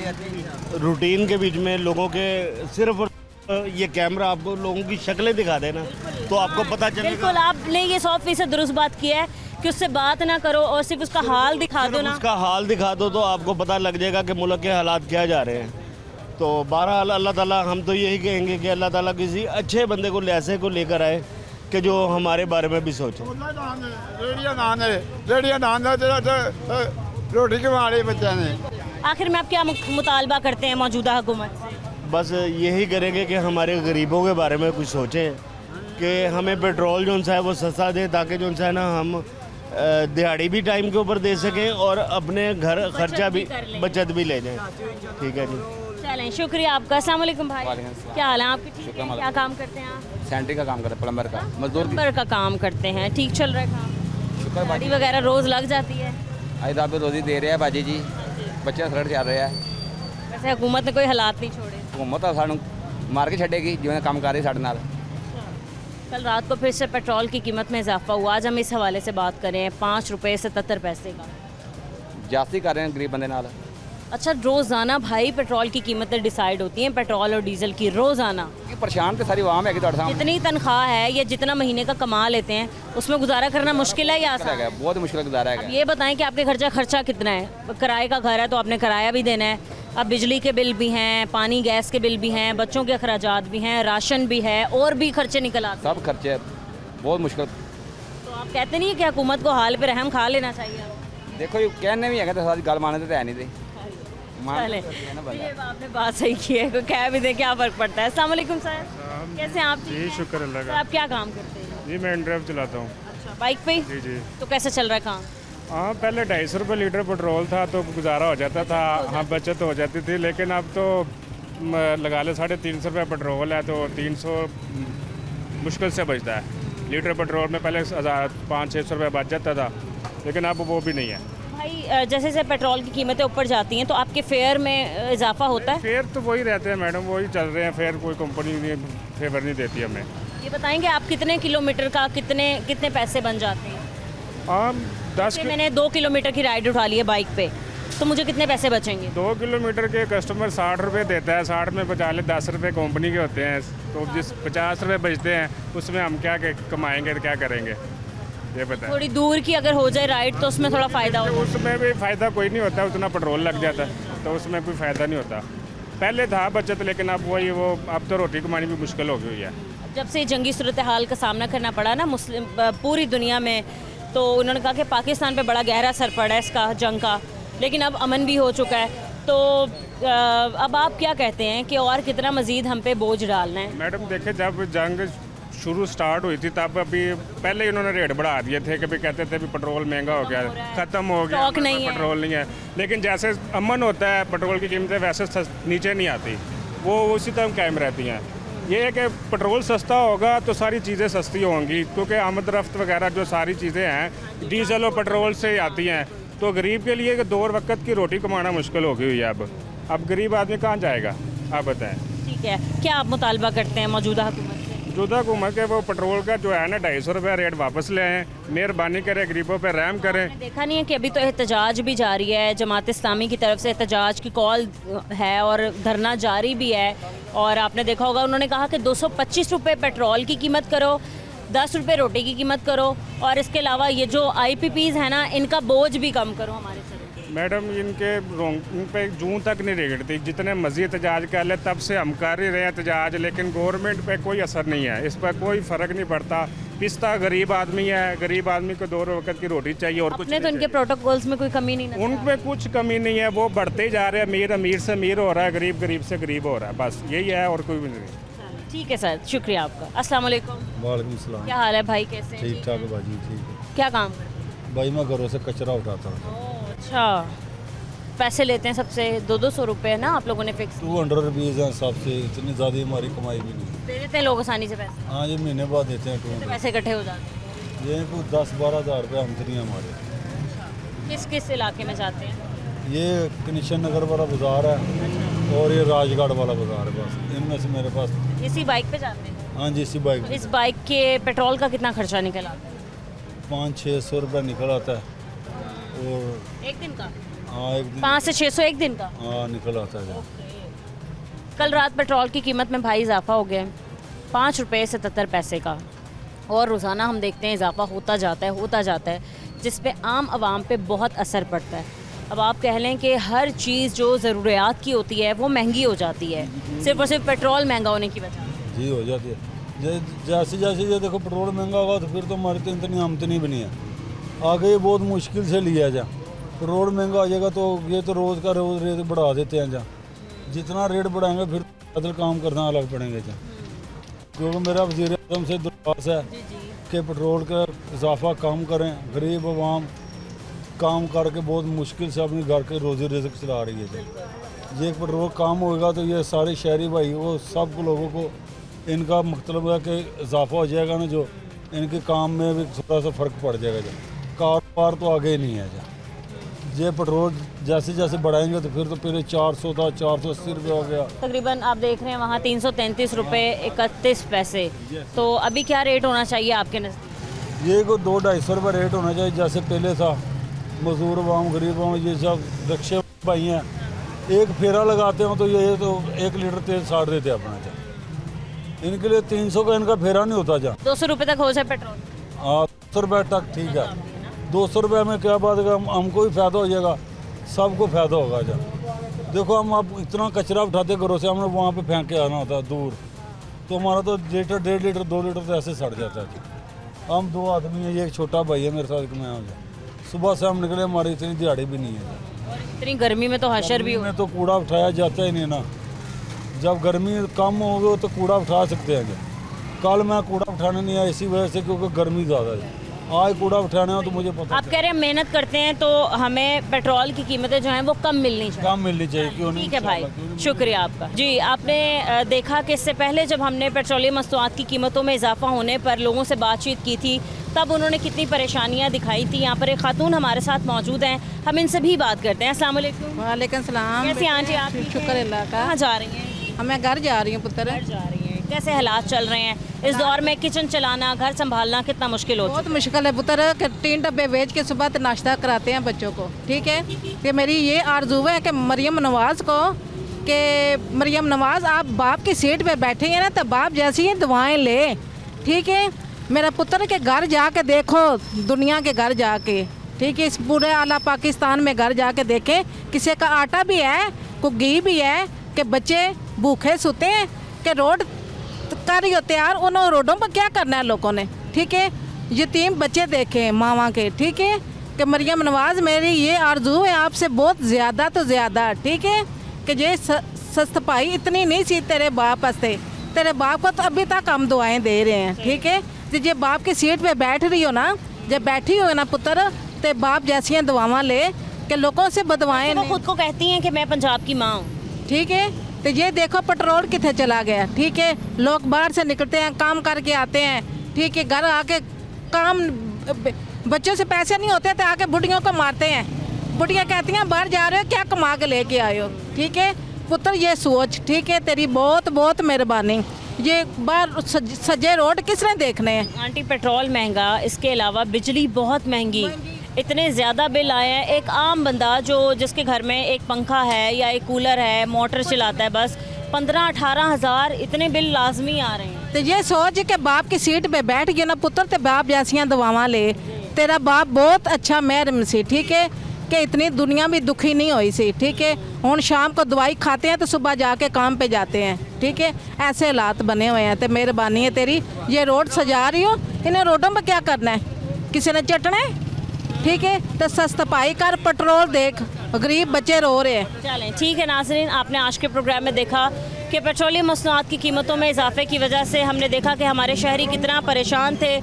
Speaker 14: रूटीन के बीच में लोगों के सिर्फ ये कैमरा आपको लोगों की शक्लें दिखा देना तो आपको पता चलेगा।
Speaker 1: बिल्कुल, आपने ये 100% दुरुस्त बात किया है कि उससे बात ना करो और सिर्फ उसका हाल दिखा दो ना।
Speaker 14: उसका हाल दिखा दो तो आपको पता लग जाएगा कि मुल्क के हालात क्या जा रहे हैं। तो बहरहाल अल्लाह ताला, हम तो यही कहेंगे कि अल्लाह ताला किसी अच्छे बंदे को ऐसे को लेकर आए कि जो हमारे बारे में भी सोचे।
Speaker 3: रोटी कमा रहे बच्चे ने।
Speaker 1: आखिर में आप क्या मुतालबा करते हैं मौजूदा हुकूमत से?
Speaker 14: बस यही करेंगे कि हमारे गरीबों के बारे में कुछ सोचें कि हमें पेट्रोल जो है वो सस्ता दे, ताकि जो है ना हम दिहाड़ी भी टाइम के ऊपर दे सकें और अपने घर खर्चा भी बचत भी ले जाएं। ठीक है जी,
Speaker 1: चलें, शुक्रिया आपका। अस्सलाम वालेकुम भाई, क्या हाल है आपके? ठीक है, क्या काम करते हैं आप?
Speaker 15: सेंट्री का काम करते हैं, प्लम्बर का, मजदूर
Speaker 1: का काम करते हैं। ठीक चल रहा है काम?
Speaker 15: शुक्र
Speaker 1: गाड़ी वगैरह रोज़ लग जाती है?
Speaker 15: आज तो आप रोज़ी दे रहे हैं बाजी जी, बच्चे सड़क चल रहे हैं।
Speaker 1: वैसे हुकूमत ने कोई हालात नहीं छोड़े?
Speaker 15: हुकूमत तो सानू मार के छड़ेगी जिन्हें काम कर रही साढ़े नाल।
Speaker 1: कल रात को फिर से पेट्रोल की कीमत में इजाफा हुआ। आज हम इस हवाले से बात करें 5 रुपये 77 पैसे का।
Speaker 15: जास्ती कर रहे हैं गरीब बंदे नाल।
Speaker 1: अच्छा, रोज़ाना भाई पेट्रोल की कीमतें डिसाइड होती हैं, पेट्रोल और डीजल की, रोज़ाना।
Speaker 15: परेशान तो सारी आवाम है कि
Speaker 1: जितनी तनख्वाह है या जितना महीने का कमा लेते हैं उसमें गुजारा करना मुश्किल है या आसान है?
Speaker 15: बहुत मुश्किल गुजारा
Speaker 1: अब
Speaker 15: है।
Speaker 1: ये बताएं कि आपके खर्चा कितना है? किराए का घर है तो आपने किराया भी देना है, अब बिजली के बिल भी हैं, पानी गैस के बिल भी हैं, बच्चों के अखराजात भी हैं, राशन भी है, और भी खर्चे निकल आते हैं।
Speaker 15: सब खर्चे बहुत मुश्किल।
Speaker 1: तो आप कहते नहीं है कि हुकूमत को हाल पे रहम खा लेना चाहिए?
Speaker 15: देखो ये कहने भी है तो सारी गल माने तो है नहीं थे।
Speaker 1: चले, ये आपने बात सही की है, कोई कह भी दे क्या फ़र्क पड़ता है। अस्सलाम वालेकुम सर, कैसे हैं आप?
Speaker 16: जी शुक्र अल्लाह
Speaker 1: सर
Speaker 16: का।
Speaker 1: आप क्या काम करते हैं?
Speaker 16: जी मैं ड्राइव चलाता हूँ।
Speaker 1: अच्छा, बाइक पे?
Speaker 16: जी जी।
Speaker 1: तो कैसे चल रहा है काम?
Speaker 16: हाँ पहले 250 रुपये लीटर पेट्रोल था तो गुजारा हो जाता था, हाँ बचत हो जाती थी, लेकिन अब तो लगा ले 350 रुपये पेट्रोल है तो 300 मुश्किल से बचता है। लीटर पेट्रोल में पहले 500-600 रुपये बच जाता था, लेकिन अब वो भी नहीं है।
Speaker 1: भाई जैसे जैसे पेट्रोल की कीमतें ऊपर जाती हैं तो आपके फेयर में इजाफा होता है?
Speaker 16: फेयर तो वही रहते हैं मैडम, वही चल रहे हैं फेयर, कोई कंपनी नहीं फेवर नहीं देती हमें।
Speaker 1: ये बताएंगे आप कितने किलोमीटर का कितने पैसे बन जाते हैं?
Speaker 16: हाँ 10
Speaker 1: मैंने 2 किलोमीटर की राइड उठा ली है बाइक पे, तो मुझे कितने पैसे बचेंगे?
Speaker 16: 2 किलोमीटर के कस्टमर 60 रुपये देता है, 60 में बचा ले 10 रुपये कंपनी के होते हैं, तो जिस 50 रुपये बचते हैं उसमें हम क्या कमाएंगे, क्या करेंगे ये पता है।
Speaker 1: थोड़ी दूर की अगर हो जाए राइड तो उसमें थोड़ा फ़ायदा होगा?
Speaker 16: उसमें भी फ़ायदा कोई नहीं होता, उतना पेट्रोल लग जाता है तो उसमें कोई फ़ायदा नहीं होता। पहले था बचत, लेकिन अब वही अब तो रोटी कमानी भी मुश्किल हो गई है।
Speaker 1: जब से जंगी सूरत हाल का सामना करना पड़ा ना मुस्लिम पूरी दुनिया में, तो उन्होंने कहा कि पाकिस्तान पे बड़ा गहरा असर पड़ा है इसका, जंग का, लेकिन अब अमन भी हो चुका है। तो अब आप क्या कहते हैं कि और कितना मज़ीद हम पे बोझ डालना है?
Speaker 16: मैडम देखिए, जब जंग शुरू स्टार्ट हुई थी तब अभी पहले ही उन्होंने रेट बढ़ा दिए थे, कभी कहते थे भी पेट्रोल महंगा हो गया, ख़त्म हो गया,
Speaker 1: स्टॉक नहीं है,
Speaker 16: पेट्रोल नहीं है। लेकिन जैसे अमन होता है पेट्रोल की कीमतें वैसे नीचे नहीं आती, वो उसी तरह कायम रहती हैं। ये है कि पेट्रोल सस्ता होगा तो सारी चीज़ें सस्ती होंगी, क्योंकि आमद रफ्त वगैरह जो सारी चीज़ें हैं डीजल और पेट्रोल से आती हैं, तो गरीब के लिए दो वक्त की रोटी कमाना मुश्किल हो गई हुई है। अब गरीब आदमी कहाँ जाएगा, आप बताएं।
Speaker 1: ठीक है, क्या आप मुतालबा करते हैं मौजूदा हुकूमत से?
Speaker 16: मौजूदा हुकूमत के वो पेट्रोल का जो है ना 250 रुपये रेट वापस ले आएँ, मेहरबानी करें, गरीबों पर रहम करें।
Speaker 1: देखा नहीं है कि अभी तो एहतजाज भी जारी है, जमात इस्लामी की तरफ से एहतजाज की कॉल है और धरना जारी भी है, और आपने देखा होगा उन्होंने कहा कि 225 रुपये पेट्रोल की कीमत करो, 10 रुपये रोटी की कीमत करो, और इसके अलावा ये जो IPPs है ना इनका बोझ भी कम करो हमारे सर।
Speaker 16: मैडम इन पे जून तक नहीं रेगड़ती, जितने मज़ीद एहतजाज कर ले तब से हम कर ही रहे हैं एहतजाज, लेकिन गवर्नमेंट पे कोई असर नहीं है, इस पर कोई फ़र्क नहीं पड़ता। पिस्ता गरीब आदमी है, गरीब आदमी को 2 वक्त की रोटी चाहिए और कुछ
Speaker 1: नहीं। तो इनके प्रोटोकॉल्स में कोई कमी नहीं,
Speaker 16: उनमें कुछ कमी नहीं है, वो बढ़ते ही जा रहे हैं, अमीर अमीर से अमीर हो रहा है, गरीब गरीब से गरीब हो रहा है, बस यही है और कोई भी नहीं।
Speaker 1: ठीक है सर, शुक्रिया आपका। अस्सलाम वालेकुम।
Speaker 17: वालेकुम सलाम।
Speaker 1: क्या हाल है भाई, कैसे हैं?
Speaker 17: ठीक ठाक बाजी, ठीक है।
Speaker 1: क्या काम करते हैं?
Speaker 17: भाई मैं घरों से कचरा उठाता हूँ।
Speaker 1: अच्छा, पैसे लेते हैं सबसे 200-200 रुपये ना आप लोगों ने फिक्स?
Speaker 17: 200 रुपीज़ हैं सबसे, इतनी ज़्यादा हमारी कमाई भी नहीं।
Speaker 1: दे देते हैं लोग आसानी से पैसे?
Speaker 17: हाँ ये महीने बाद देते हैं 200।
Speaker 1: पैसे इकट्ठे हो जाते हैं?
Speaker 17: ये कुछ 10-12 हज़ार रुपये आमदनी है हमारे।
Speaker 1: किस किस इलाके में जाते हैं?
Speaker 17: ये कनिशन नगर वाला बाज़ार है और ये राजगढ़ वाला बाज़ार है, बस इनमें से मेरे पास।
Speaker 1: इसी बाइक पे जाते हैं?
Speaker 17: हाँ जी, इसी बाइक।
Speaker 1: इस बाइक के पेट्रोल का कितना खर्चा निकल आता है?
Speaker 17: 500-600 रुपये निकल आता है। और
Speaker 1: एक दिन का?
Speaker 17: हाँ एक दिन
Speaker 1: 5 से 600 एक दिन का?
Speaker 17: हाँ निकल आता है।
Speaker 1: कल रात पेट्रोल की कीमत में भाई इजाफा हो गया, 5 रुपये 77 पैसे का, और रोज़ाना हम देखते हैं इजाफा होता जाता है, जिस पे आम आवाम पे बहुत असर पड़ता है। अब आप कह लें कि हर चीज़ जो ज़रूरियात की होती है वो महंगी हो जाती है, सिर्फ और सिर्फ पेट्रोल महंगा होने की वजह से।
Speaker 17: जी हो जाती है, जैसे जैसे ये देखो पेट्रोल महंगा होगा तो फिर तो हमारी तो इतनी आमदनी बनी है, आगे बहुत मुश्किल से लिया जा। पेट्रोल महंगा हो जाएगा तो ये तो रोज़ का रोज़ रेट बढ़ा देते हैं जा, जितना रेट बढ़ाएंगे फिर पैदल काम करना अलग पड़ेंगे जा। क्योंकि मेरा वज़ीर आज़म से दरख्वास्त है कि पेट्रोल का इजाफा कम करें, गरीब आवाम काम करके बहुत मुश्किल से अपने घर के रोज़ी रिज़्क चला रही है। ये पेट्रोल कम होगा तो ये सारे शहरी भाई वो सब लोगों को इनका मतलब है कि इजाफा हो जाएगा ना, जो इनके काम में भी थोड़ा सा फ़र्क पड़ जाएगा। जो कारोबार तो आगे ही नहीं है जा, ये पेट्रोल जैसे जैसे बढ़ाएंगे तो फिर 400 था, 480 रुपये हो गया।
Speaker 1: तकरीबन आप देख रहे हैं वहाँ 333 रुपये 31 पैसे। तो अभी क्या रेट होना चाहिए आपके नज़दीक?
Speaker 17: ये को 200-250 रुपये रेट होना चाहिए जैसे पहले था। मजदूर आवाम, गरीब आवाम, ये सब रिक्शे भाई हैं एक फेरा लगाते हो तो ये तो 1 लीटर तेल साड़ देते अपना जा। इनके लिए 300 का इनका फेरा नहीं होता जा।
Speaker 1: 200 रुपये तक हो जाए पेट्रोल?
Speaker 17: हाँ, 200 रुपये तक ठीक है। 200 रुपये में क्या बात है, हमको भी फायदा हो जाएगा, सबको फायदा होगा जा। देखो हम अब इतना कचरा उठाते घरों से, हमें वहाँ पे फेंक के आना होता है दूर, तो हमारा तो लीटर 1.5 लीटर 2 लीटर तो ऐसे सड़ जाता है। हम 2 आदमी हैं, ये एक छोटा भाई है मेरे साथ कि मैं सुबह से हम निकले, हमारी इतनी दिहाड़ी भी नहीं है।
Speaker 1: और इतनी गर्मी में तो हशर भी हो।
Speaker 17: में तो कूड़ा उठाया जाता ही नहीं ना। जब गर्मी कम होगी तो कूड़ा उठा सकते हैं। कल मैं कूड़ा उठाने नहीं आया इसी वजह से, क्योंकि गर्मी ज़्यादा है। आज कूड़ा उठाने हो तो मुझे पता।
Speaker 1: आप कह रहे हैं मेहनत करते हैं तो हमें पेट्रोल की कीमतें जो हैं वो कम मिलनी चाहिए।
Speaker 17: कम मिलनी चाहिए, क्यों नहीं?
Speaker 1: ठीक है भाई, शुक्रिया आपका। जी, आपने देखा कि इससे पहले जब हमने पेट्रोलियम मस्तूआत की कीमतों में इजाफा होने पर लोगों से बातचीत की थी, तब उन्होंने कितनी परेशानियां दिखाई थी। यहाँ पर एक खातून हमारे साथ मौजूद हैं, हम इनसे भी बात करते हैं। अस्सलाम वालेकुम।
Speaker 18: वालेकुम सलाम।
Speaker 1: कैसी आंटी आप?
Speaker 18: शुक्र अल्लाह का।
Speaker 1: कहाँ जा रही हैं?
Speaker 18: मैं घर जा रही हूँ पुत्र।
Speaker 1: घर जा रही हैं। कैसे हालात चल रहे हैं इस दौर में? किचन चलाना, घर संभालना कितना मुश्किल होता है?
Speaker 18: बहुत मुश्किल है पुत्र। 3 डब्बे बेच के सुबह नाश्ता कराते हैं बच्चों को। ठीक है, कि मेरी ये आरज़ू है कि मरियम नवाज़ को, कि मरियम नवाज़ आप बाप की सीट पे बैठे हैं ना, तो बाप जैसी ही दुआएं ले। ठीक है, मेरा पुत्र के घर जाके देखो, दुनिया के घर जाके, ठीक है, इस पूरे आला पाकिस्तान में घर जाके देखें, किसी का आटा भी है, कोई घी भी है, कि बच्चे भूखे सोते हैं, कि रोड कर रही होते यार, उन रोडों पर क्या करना है लोगों ने। ठीक है, यतीम बच्चे देखे मामा के। ठीक है, कि मरियम नवाज़ मेरी ये आरज़ू है आपसे बहुत ज़्यादा तो ज़्यादा। ठीक है, कि ये सस्तपाई इतनी नहीं सी तेरे बाप हंसते, तेरे बाप को तो अभी तक हम दुआएं दे रहे हैं। ठीक है, तो जे बाप की सीट पे बैठ रही हो ना, जब बैठी हो ना पुत्र, तो बाप जैसी दुआवां ले, कि लोगों से बदवाएं।
Speaker 1: वो खुद को कहती हैं कि मैं पंजाब की माँ हूँ।
Speaker 18: ठीक है, तो ये देखो पेट्रोल कितने चला गया। ठीक है, लोग बाहर से निकलते हैं, काम करके आते हैं। ठीक है, घर आके काम, बच्चों से पैसे नहीं होते तो आके बुढ़ियों को मारते हैं। बुढ़ियाँ कहती हैं बाहर जा रहे हो, क्या कमा के लेके आए हो। ठीक है पुत्र, ये सोच। ठीक है, तेरी बहुत बहुत मेहरबानी। ये बाहर सजे रोड किसने देखने हैं?
Speaker 1: आंटी, पेट्रोल महंगा, इसके अलावा बिजली बहुत महंगी, इतने ज़्यादा बिल आए हैं। एक आम बंदा जो जिसके घर में एक पंखा है या एक कूलर है, मोटर चलाता है, बस 15-18 हज़ार इतने बिल लाजमी आ रहे हैं।
Speaker 18: तो ये सोच के बाप की सीट पे बैठ गया ना पुत्र, तो बाप जैसियाँ दुआवां ले। तेरा बाप बहुत अच्छा मेहरम सी। ठीक है, कि इतनी दुनिया भी दुखी नहीं हुई सी। ठीक है, हम शाम को दवाई खाते हैं तो सुबह जाके काम पे जाते हैं। ठीक है, ऐसे हालात बने हुए हैं। तो मेहरबानी है तेरी, ये रोड सजा रही हो, इन्हें रोडों पर क्या करना है? किसी ने चटना है? ठीक है, तो सस्ताई कर, पेट्रोल देख, गरीब बच्चे रो रहे हैं।
Speaker 1: चलें, ठीक है नाज़रीन, आपने आज के प्रोग्राम में देखा कि पेट्रोलियम मसनूआत की कीमतों में इजाफे की वजह से हमने देखा कि हमारे शहरी कितना परेशान थे।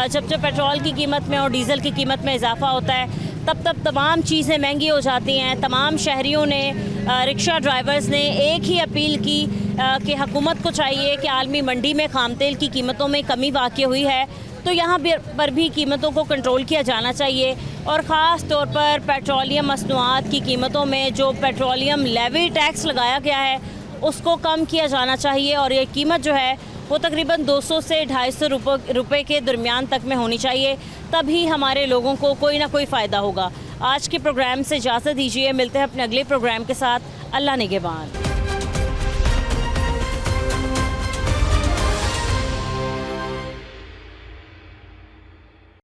Speaker 1: जब जब पेट्रोल की कीमत में और डीज़ल की कीमत में इजाफा होता है, तब तब तमाम चीज़ें महंगी हो जाती हैं। तमाम शहरियों ने, रिक्शा ड्राइवर्स ने एक ही अपील की कि हुकूमत को चाहिए कि आलमी मंडी में खाम तेल की कीमतों में कमी वाक़ई हुई है, तो यहाँ पर भी कीमतों को कंट्रोल किया जाना चाहिए। और ख़ास तौर पर पेट्रोलियम मसनूआत की कीमतों में जो पेट्रोलियम लेवी टैक्स लगाया गया है, उसको कम किया जाना चाहिए। और ये कीमत जो है वो तकरीबन 200 से 250 रुपये के दरमियान तक में होनी चाहिए, तभी हमारे लोगों को कोई ना कोई फ़ायदा होगा। आज के प्रोग्राम से इजाज़त दीजिए, मिलते हैं अपने अगले प्रोग्राम के साथ। अल्लाह निगहबान।